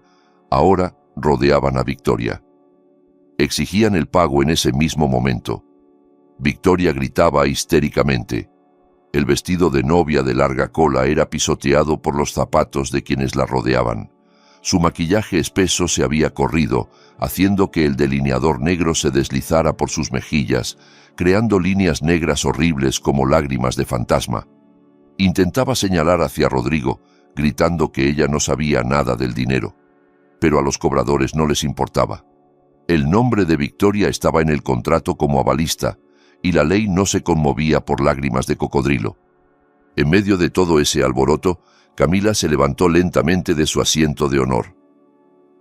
ahora rodeaban a Victoria. Exigían el pago en ese mismo momento. Victoria gritaba histéricamente. El vestido de novia de larga cola era pisoteado por los zapatos de quienes la rodeaban. Su maquillaje espeso se había corrido, haciendo que el delineador negro se deslizara por sus mejillas, creando líneas negras horribles como lágrimas de fantasma. Intentaba señalar hacia Rodrigo, gritando que ella no sabía nada del dinero. Pero a los cobradores no les importaba. El nombre de Victoria estaba en el contrato como avalista, y la ley no se conmovía por lágrimas de cocodrilo. En medio de todo ese alboroto, Camila se levantó lentamente de su asiento de honor.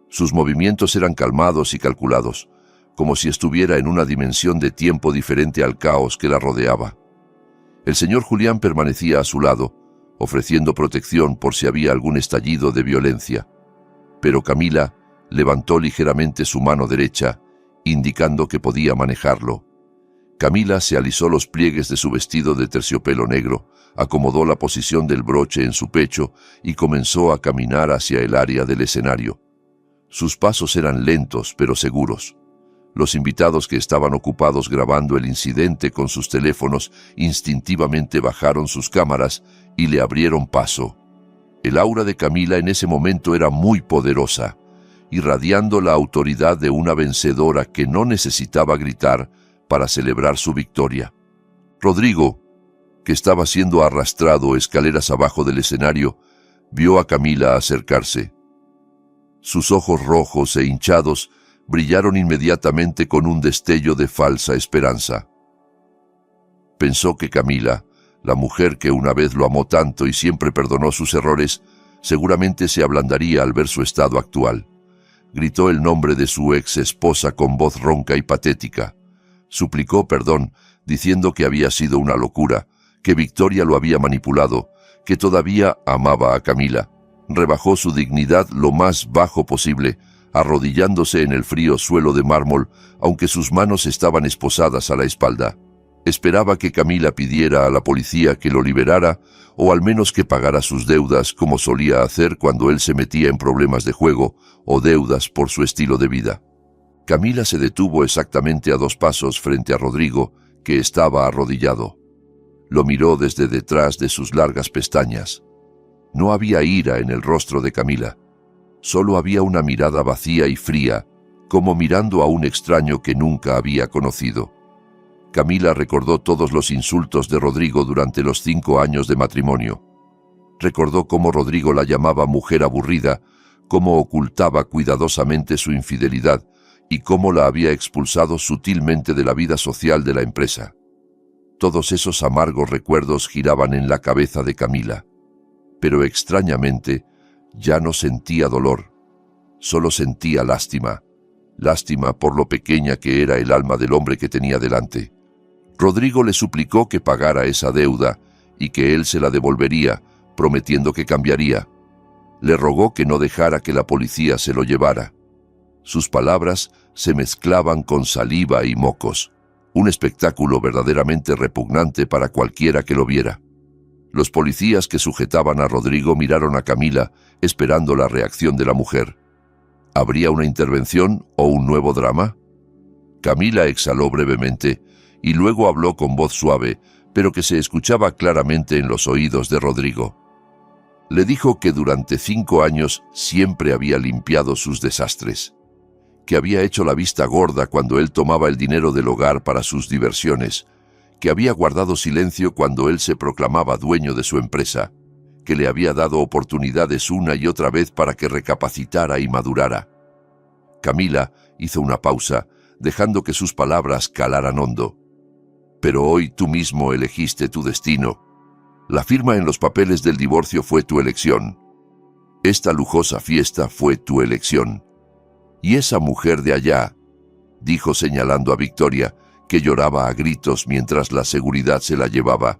Sus movimientos eran calmados y calculados, como si estuviera en una dimensión de tiempo diferente al caos que la rodeaba. El señor Julián permanecía a su lado, ofreciendo protección por si había algún estallido de violencia. Pero Camila levantó ligeramente su mano derecha, indicando que podía manejarlo. Camila se alisó los pliegues de su vestido de terciopelo negro, acomodó la posición del broche en su pecho y comenzó a caminar hacia el área del escenario. Sus pasos eran lentos pero seguros. Los invitados que estaban ocupados grabando el incidente con sus teléfonos instintivamente bajaron sus cámaras y le abrieron paso. El aura de Camila en ese momento era muy poderosa, irradiando la autoridad de una vencedora que no necesitaba gritar para celebrar su victoria. Rodrigo, que estaba siendo arrastrado escaleras abajo del escenario, vio a Camila acercarse. Sus ojos rojos e hinchados brillaron inmediatamente con un destello de falsa esperanza. Pensó que Camila, la mujer que una vez lo amó tanto y siempre perdonó sus errores, seguramente se ablandaría al ver su estado actual. Gritó el nombre de su ex esposa con voz ronca y patética. Suplicó perdón, diciendo que había sido una locura, que Victoria lo había manipulado, que todavía amaba a Camila. Rebajó su dignidad lo más bajo posible, arrodillándose en el frío suelo de mármol, aunque sus manos estaban esposadas a la espalda. Esperaba que Camila pidiera a la policía que lo liberara, o al menos que pagara sus deudas como solía hacer cuando él se metía en problemas de juego o deudas por su estilo de vida. Camila se detuvo exactamente a 2 pasos frente a Rodrigo, que estaba arrodillado. Lo miró desde detrás de sus largas pestañas. No había ira en el rostro de Camila. Solo había una mirada vacía y fría, como mirando a un extraño que nunca había conocido. Camila recordó todos los insultos de Rodrigo durante los 5 años de matrimonio. Recordó cómo Rodrigo la llamaba mujer aburrida, cómo ocultaba cuidadosamente su infidelidad y cómo la había expulsado sutilmente de la vida social de la empresa. Todos esos amargos recuerdos giraban en la cabeza de Camila. Pero extrañamente, ya no sentía dolor. Solo sentía lástima. Lástima por lo pequeña que era el alma del hombre que tenía delante. Rodrigo le suplicó que pagara esa deuda y que él se la devolvería, prometiendo que cambiaría. Le rogó que no dejara que la policía se lo llevara. Sus palabras se mezclaban con saliva y mocos, un espectáculo verdaderamente repugnante para cualquiera que lo viera. Los policías que sujetaban a Rodrigo miraron a Camila, esperando la reacción de la mujer. ¿Habría una intervención o un nuevo drama? Camila exhaló brevemente y luego habló con voz suave, pero que se escuchaba claramente en los oídos de Rodrigo. Le dijo que durante 5 años siempre había limpiado sus desastres, que había hecho la vista gorda cuando él tomaba el dinero del hogar para sus diversiones, que había guardado silencio cuando él se proclamaba dueño de su empresa, que le había dado oportunidades una y otra vez para que recapacitara y madurara. Camila hizo una pausa, dejando que sus palabras calaran hondo. Pero hoy tú mismo elegiste tu destino. La firma en los papeles del divorcio fue tu elección. Esta lujosa fiesta fue tu elección. Y esa mujer de allá, dijo señalando a Victoria, que lloraba a gritos mientras la seguridad se la llevaba,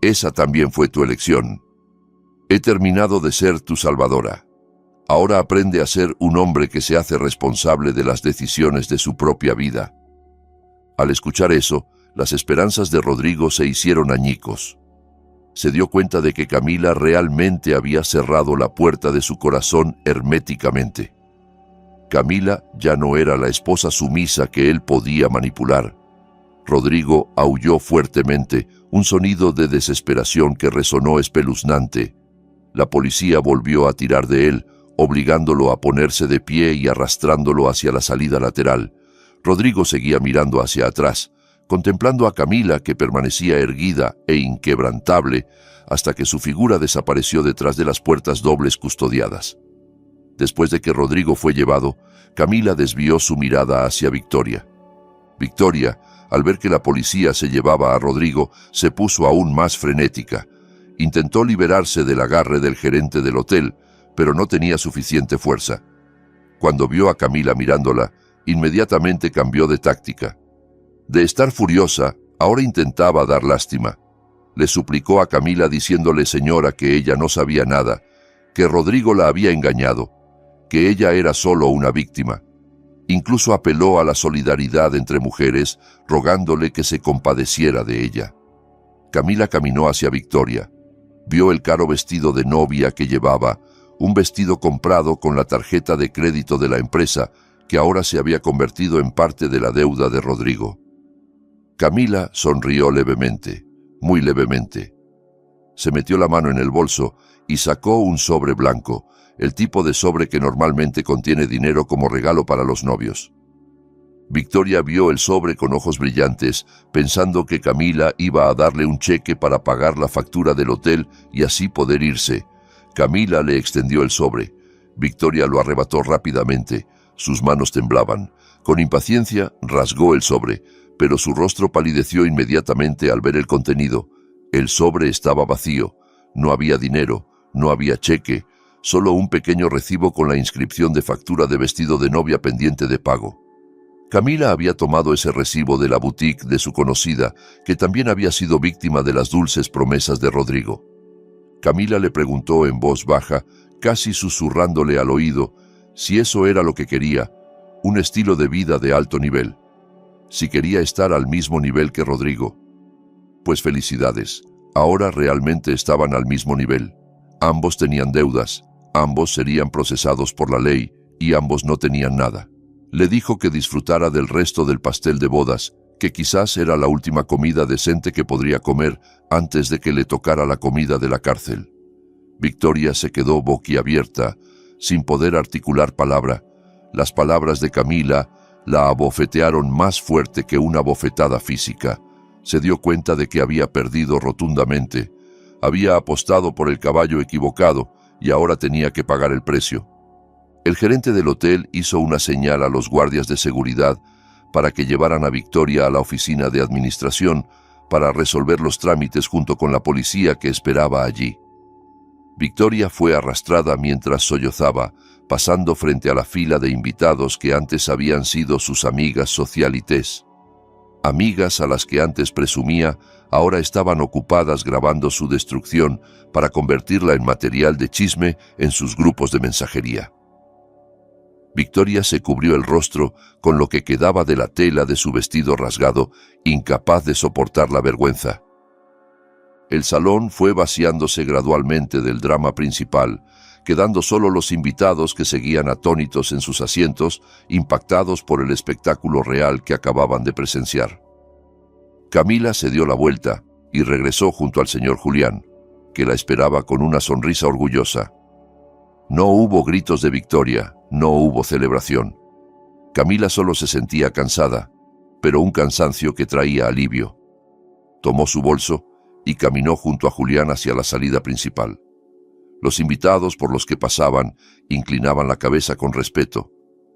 esa también fue tu elección. He terminado de ser tu salvadora. Ahora aprende a ser un hombre que se hace responsable de las decisiones de su propia vida. Al escuchar eso, las esperanzas de Rodrigo se hicieron añicos. Se dio cuenta de que Camila realmente había cerrado la puerta de su corazón herméticamente. Camila ya no era la esposa sumisa que él podía manipular. Rodrigo aulló fuertemente, un sonido de desesperación que resonó espeluznante. La policía volvió a tirar de él, obligándolo a ponerse de pie y arrastrándolo hacia la salida lateral. Rodrigo seguía mirando hacia atrás, contemplando a Camila, que permanecía erguida e inquebrantable hasta que su figura desapareció detrás de las puertas dobles custodiadas. Después de que Rodrigo fue llevado, Camila desvió su mirada hacia Victoria. Victoria, al ver que la policía se llevaba a Rodrigo, se puso aún más frenética. Intentó liberarse del agarre del gerente del hotel, pero no tenía suficiente fuerza. Cuando vio a Camila mirándola, inmediatamente cambió de táctica. De estar furiosa, ahora intentaba dar lástima. Le suplicó a Camila diciéndole señora que ella no sabía nada, que Rodrigo la había engañado, que ella era solo una víctima. Incluso apeló a la solidaridad entre mujeres, rogándole que se compadeciera de ella. Camila caminó hacia Victoria. Vio el caro vestido de novia que llevaba, un vestido comprado con la tarjeta de crédito de la empresa, que ahora se había convertido en parte de la deuda de Rodrigo. Camila sonrió levemente, muy levemente. Se metió la mano en el bolso y sacó un sobre blanco, el tipo de sobre que normalmente contiene dinero como regalo para los novios. Victoria vio el sobre con ojos brillantes, pensando que Camila iba a darle un cheque para pagar la factura del hotel y así poder irse. Camila le extendió el sobre. Victoria lo arrebató rápidamente. Sus manos temblaban. Con impaciencia rasgó el sobre, pero su rostro palideció inmediatamente al ver el contenido. El sobre estaba vacío. No había dinero, no había cheque, solo un pequeño recibo con la inscripción de factura de vestido de novia pendiente de pago. Camila había tomado ese recibo de la boutique de su conocida, que también había sido víctima de las dulces promesas de Rodrigo. Camila le preguntó en voz baja, casi susurrándole al oído, si eso era lo que quería, un estilo de vida de alto nivel. Si quería estar al mismo nivel que Rodrigo. Pues felicidades, ahora realmente estaban al mismo nivel. Ambos tenían deudas, ambos serían procesados por la ley y ambos no tenían nada. Le dijo que disfrutara del resto del pastel de bodas, que quizás era la última comida decente que podría comer antes de que le tocara la comida de la cárcel. Victoria se quedó boquiabierta, sin poder articular palabra. Las palabras de Camila la abofetearon más fuerte que una bofetada física. Se dio cuenta de que había perdido rotundamente. Había apostado por el caballo equivocado y ahora tenía que pagar el precio. El gerente del hotel hizo una señal a los guardias de seguridad para que llevaran a Victoria a la oficina de administración para resolver los trámites junto con la policía que esperaba allí. Victoria fue arrastrada mientras sollozaba, pasando frente a la fila de invitados que antes habían sido sus amigas socialites. Amigas a las que antes presumía, ahora estaban ocupadas grabando su destrucción para convertirla en material de chisme en sus grupos de mensajería. Victoria se cubrió el rostro con lo que quedaba de la tela de su vestido rasgado, incapaz de soportar la vergüenza. El salón fue vaciándose gradualmente del drama principal, quedando solo los invitados que seguían atónitos en sus asientos, impactados por el espectáculo real que acababan de presenciar. Camila se dio la vuelta y regresó junto al señor Julián, que la esperaba con una sonrisa orgullosa. No hubo gritos de victoria, no hubo celebración. Camila solo se sentía cansada, pero un cansancio que traía alivio. Tomó su bolso y caminó junto a Julián hacia la salida principal. Los invitados por los que pasaban inclinaban la cabeza con respeto.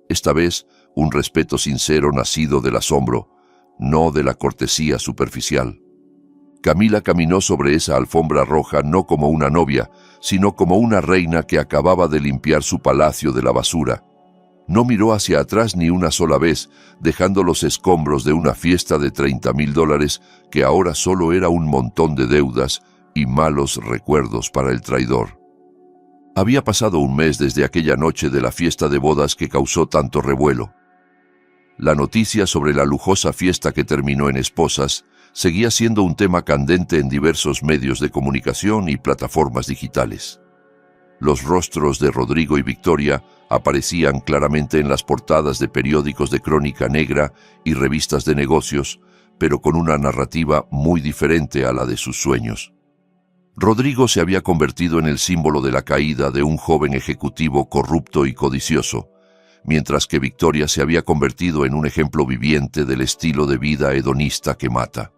Esta vez, un respeto sincero nacido del asombro, no de la cortesía superficial. Camila caminó sobre esa alfombra roja no como una novia, sino como una reina que acababa de limpiar su palacio de la basura. No miró hacia atrás ni una sola vez, dejando los escombros de una fiesta de $30,000 que ahora solo era un montón de deudas y malos recuerdos para el traidor. Había pasado un mes desde aquella noche de la fiesta de bodas que causó tanto revuelo. La noticia sobre la lujosa fiesta que terminó en esposas seguía siendo un tema candente en diversos medios de comunicación y plataformas digitales. Los rostros de Rodrigo y Victoria aparecían claramente en las portadas de periódicos de crónica negra y revistas de negocios, pero con una narrativa muy diferente a la de sus sueños. Rodrigo se había convertido en el símbolo de la caída de un joven ejecutivo corrupto y codicioso, mientras que Victoria se había convertido en un ejemplo viviente del estilo de vida hedonista que mata.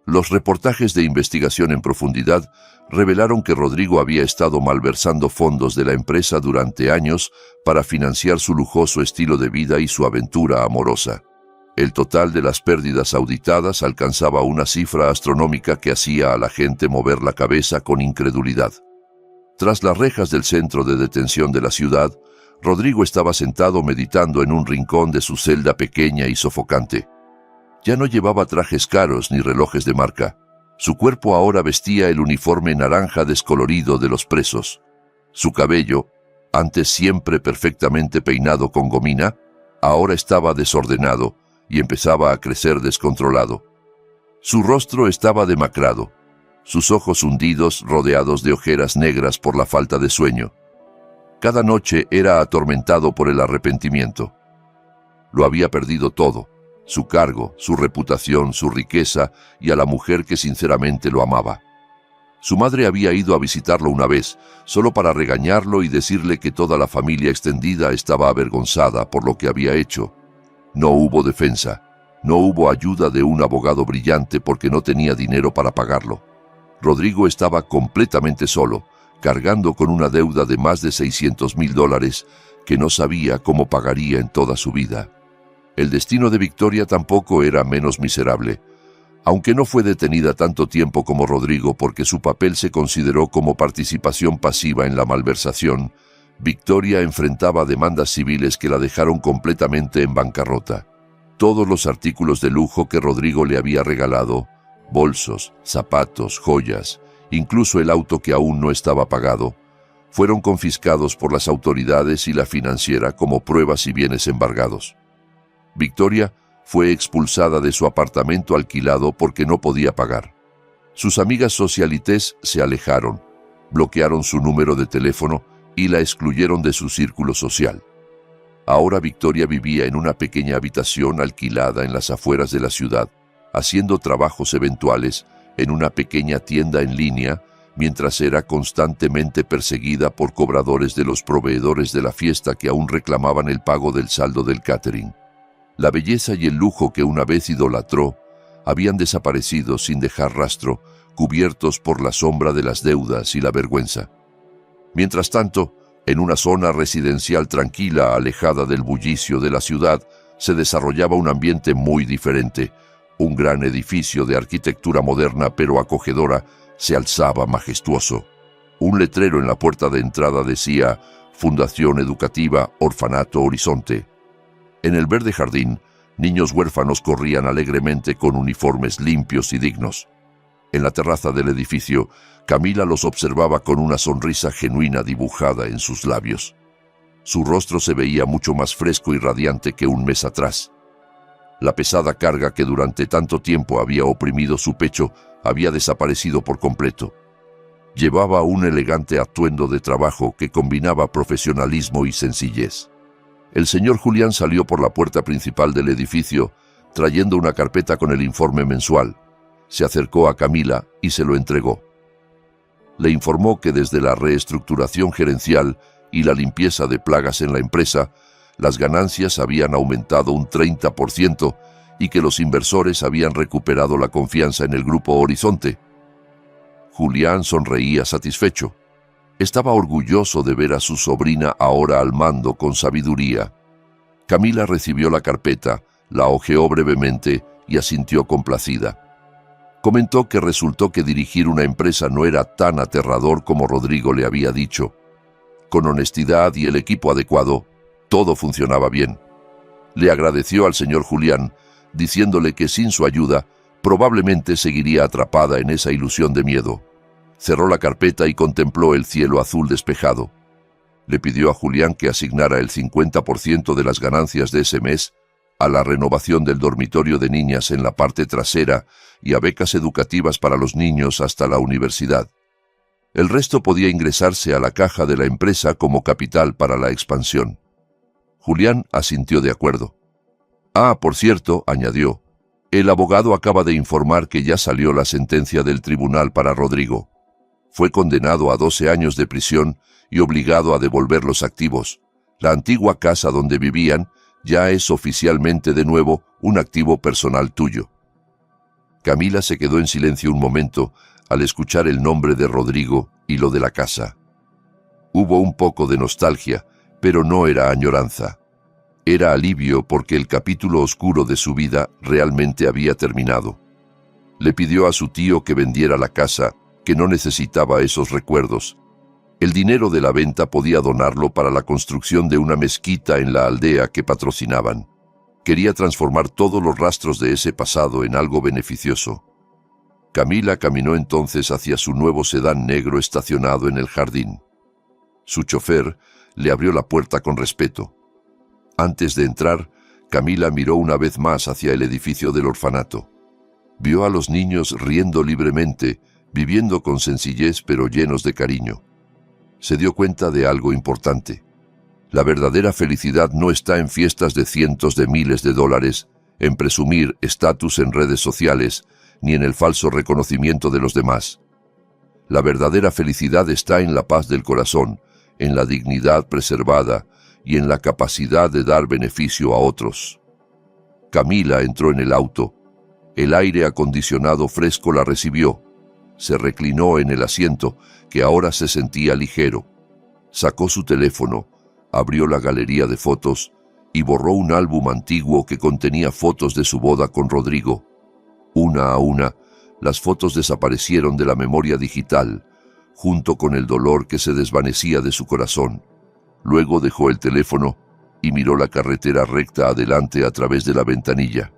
Los reportajes de investigación en profundidad revelaron que Rodrigo había estado malversando fondos de la empresa durante años para financiar su lujoso estilo de vida y su aventura amorosa. El total de las pérdidas auditadas alcanzaba una cifra astronómica que hacía a la gente mover la cabeza con incredulidad. Tras las rejas del centro de detención de la ciudad, Rodrigo estaba sentado meditando en un rincón de su celda pequeña y sofocante. Ya no llevaba trajes caros ni relojes de marca. Su cuerpo ahora vestía el uniforme naranja descolorido de los presos. Su cabello, antes siempre perfectamente peinado con gomina, ahora estaba desordenado y empezaba a crecer descontrolado. Su rostro estaba demacrado, sus ojos hundidos rodeados de ojeras negras por la falta de sueño. Cada noche era atormentado por el arrepentimiento. Lo había perdido todo. Su cargo, su reputación, su riqueza y a la mujer que sinceramente lo amaba. Su madre había ido a visitarlo una vez, solo para regañarlo y decirle que toda la familia extendida estaba avergonzada por lo que había hecho. No hubo defensa, no hubo ayuda de un abogado brillante porque no tenía dinero para pagarlo. Rodrigo estaba completamente solo, cargando con una deuda de más de $600,000 que no sabía cómo pagaría en toda su vida. El destino de Victoria tampoco era menos miserable. Aunque no fue detenida tanto tiempo como Rodrigo porque su papel se consideró como participación pasiva en la malversación, Victoria enfrentaba demandas civiles que la dejaron completamente en bancarrota. Todos los artículos de lujo que Rodrigo le había regalado, bolsos, zapatos, joyas, incluso el auto que aún no estaba pagado, fueron confiscados por las autoridades y la financiera como pruebas y bienes embargados. Victoria fue expulsada de su apartamento alquilado porque no podía pagar. Sus amigas socialites se alejaron, bloquearon su número de teléfono y la excluyeron de su círculo social. Ahora Victoria vivía en una pequeña habitación alquilada en las afueras de la ciudad, haciendo trabajos eventuales en una pequeña tienda en línea, mientras era constantemente perseguida por cobradores de los proveedores de la fiesta que aún reclamaban el pago del saldo del catering. La belleza y el lujo que una vez idolatró habían desaparecido sin dejar rastro, cubiertos por la sombra de las deudas y la vergüenza. Mientras tanto, en una zona residencial tranquila, alejada del bullicio de la ciudad, se desarrollaba un ambiente muy diferente. Un gran edificio de arquitectura moderna pero acogedora se alzaba majestuoso. Un letrero en la puerta de entrada decía Fundación Educativa Orfanato Horizonte. En el verde jardín, niños huérfanos corrían alegremente con uniformes limpios y dignos. En la terraza del edificio, Camila los observaba con una sonrisa genuina dibujada en sus labios. Su rostro se veía mucho más fresco y radiante que un mes atrás. La pesada carga que durante tanto tiempo había oprimido su pecho había desaparecido por completo. Llevaba un elegante atuendo de trabajo que combinaba profesionalismo y sencillez. El señor Julián salió por la puerta principal del edificio, trayendo una carpeta con el informe mensual. Se acercó a Camila y se lo entregó. Le informó que desde la reestructuración gerencial y la limpieza de plagas en la empresa, las ganancias habían aumentado un 30% y que los inversores habían recuperado la confianza en el Grupo Horizonte. Julián sonreía satisfecho. Estaba orgulloso de ver a su sobrina ahora al mando con sabiduría. Camila recibió la carpeta, la hojeó brevemente y asintió complacida. Comentó que resultó que dirigir una empresa no era tan aterrador como Rodrigo le había dicho. Con honestidad y el equipo adecuado, todo funcionaba bien. Le agradeció al señor Julián, diciéndole que sin su ayuda, probablemente seguiría atrapada en esa ilusión de miedo. Cerró la carpeta y contempló el cielo azul despejado. Le pidió a Julián que asignara el 50% de las ganancias de ese mes a la renovación del dormitorio de niñas en la parte trasera y a becas educativas para los niños hasta la universidad. El resto podía ingresarse a la caja de la empresa como capital para la expansión. Julián asintió de acuerdo. Ah, por cierto, añadió, el abogado acaba de informar que ya salió la sentencia del tribunal para Rodrigo. Fue condenado a 12 años de prisión y obligado a devolver los activos. La antigua casa donde vivían ya es oficialmente de nuevo un activo personal tuyo. Camila se quedó en silencio un momento al escuchar el nombre de Rodrigo y lo de la casa. Hubo un poco de nostalgia, pero no era añoranza. Era alivio porque el capítulo oscuro de su vida realmente había terminado. Le pidió a su tío que vendiera la casa, que no necesitaba esos recuerdos. El dinero de la venta podía donarlo para la construcción de una mezquita en la aldea que patrocinaban. Quería transformar todos los rastros de ese pasado en algo beneficioso. Camila caminó entonces hacia su nuevo sedán negro estacionado en el jardín. Su chofer le abrió la puerta con respeto. Antes de entrar, Camila miró una vez más hacia el edificio del orfanato. Vio a los niños riendo libremente, viviendo con sencillez pero llenos de cariño. Se dio cuenta de algo importante. La verdadera felicidad no está en fiestas de cientos de miles de dólares, en presumir estatus en redes sociales, ni en el falso reconocimiento de los demás. La verdadera felicidad está en la paz del corazón, en la dignidad preservada y en la capacidad de dar beneficio a otros. Camila entró en el auto. El aire acondicionado fresco la recibió. Se reclinó en el asiento, que ahora se sentía ligero. Sacó su teléfono, abrió la galería de fotos y borró un álbum antiguo que contenía fotos de su boda con Rodrigo. Una a una, las fotos desaparecieron de la memoria digital, junto con el dolor que se desvanecía de su corazón. Luego dejó el teléfono y miró la carretera recta adelante a través de la ventanilla.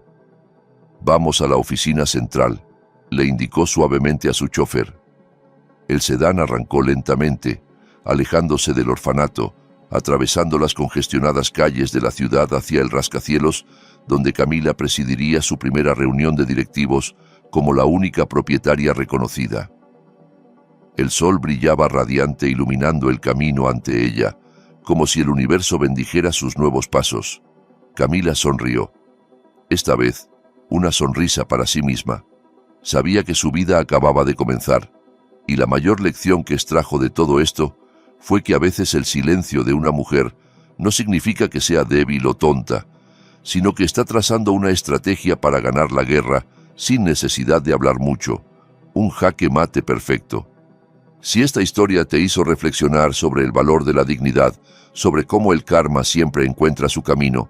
«Vamos a la oficina central», le indicó suavemente a su chofer. El sedán arrancó lentamente, alejándose del orfanato, atravesando las congestionadas calles de la ciudad hacia el rascacielos, donde Camila presidiría su primera reunión de directivos como la única propietaria reconocida. El sol brillaba radiante iluminando el camino ante ella, como si el universo bendijera sus nuevos pasos. Camila sonrió. Esta vez, una sonrisa para sí misma. Sabía que su vida acababa de comenzar, y la mayor lección que extrajo de todo esto fue que a veces el silencio de una mujer no significa que sea débil o tonta, sino que está trazando una estrategia para ganar la guerra sin necesidad de hablar mucho, un jaque mate perfecto. Si esta historia te hizo reflexionar sobre el valor de la dignidad, sobre cómo el karma siempre encuentra su camino,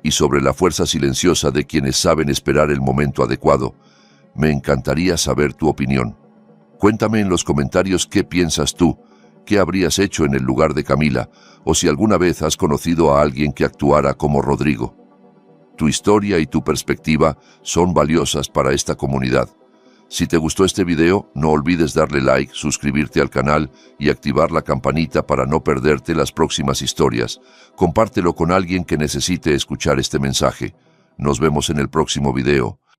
y sobre la fuerza silenciosa de quienes saben esperar el momento adecuado, me encantaría saber tu opinión. Cuéntame en los comentarios qué piensas tú, qué habrías hecho en el lugar de Camila, o si alguna vez has conocido a alguien que actuara como Rodrigo. Tu historia y tu perspectiva son valiosas para esta comunidad. Si te gustó este video, no olvides darle like, suscribirte al canal y activar la campanita para no perderte las próximas historias. Compártelo con alguien que necesite escuchar este mensaje. Nos vemos en el próximo video.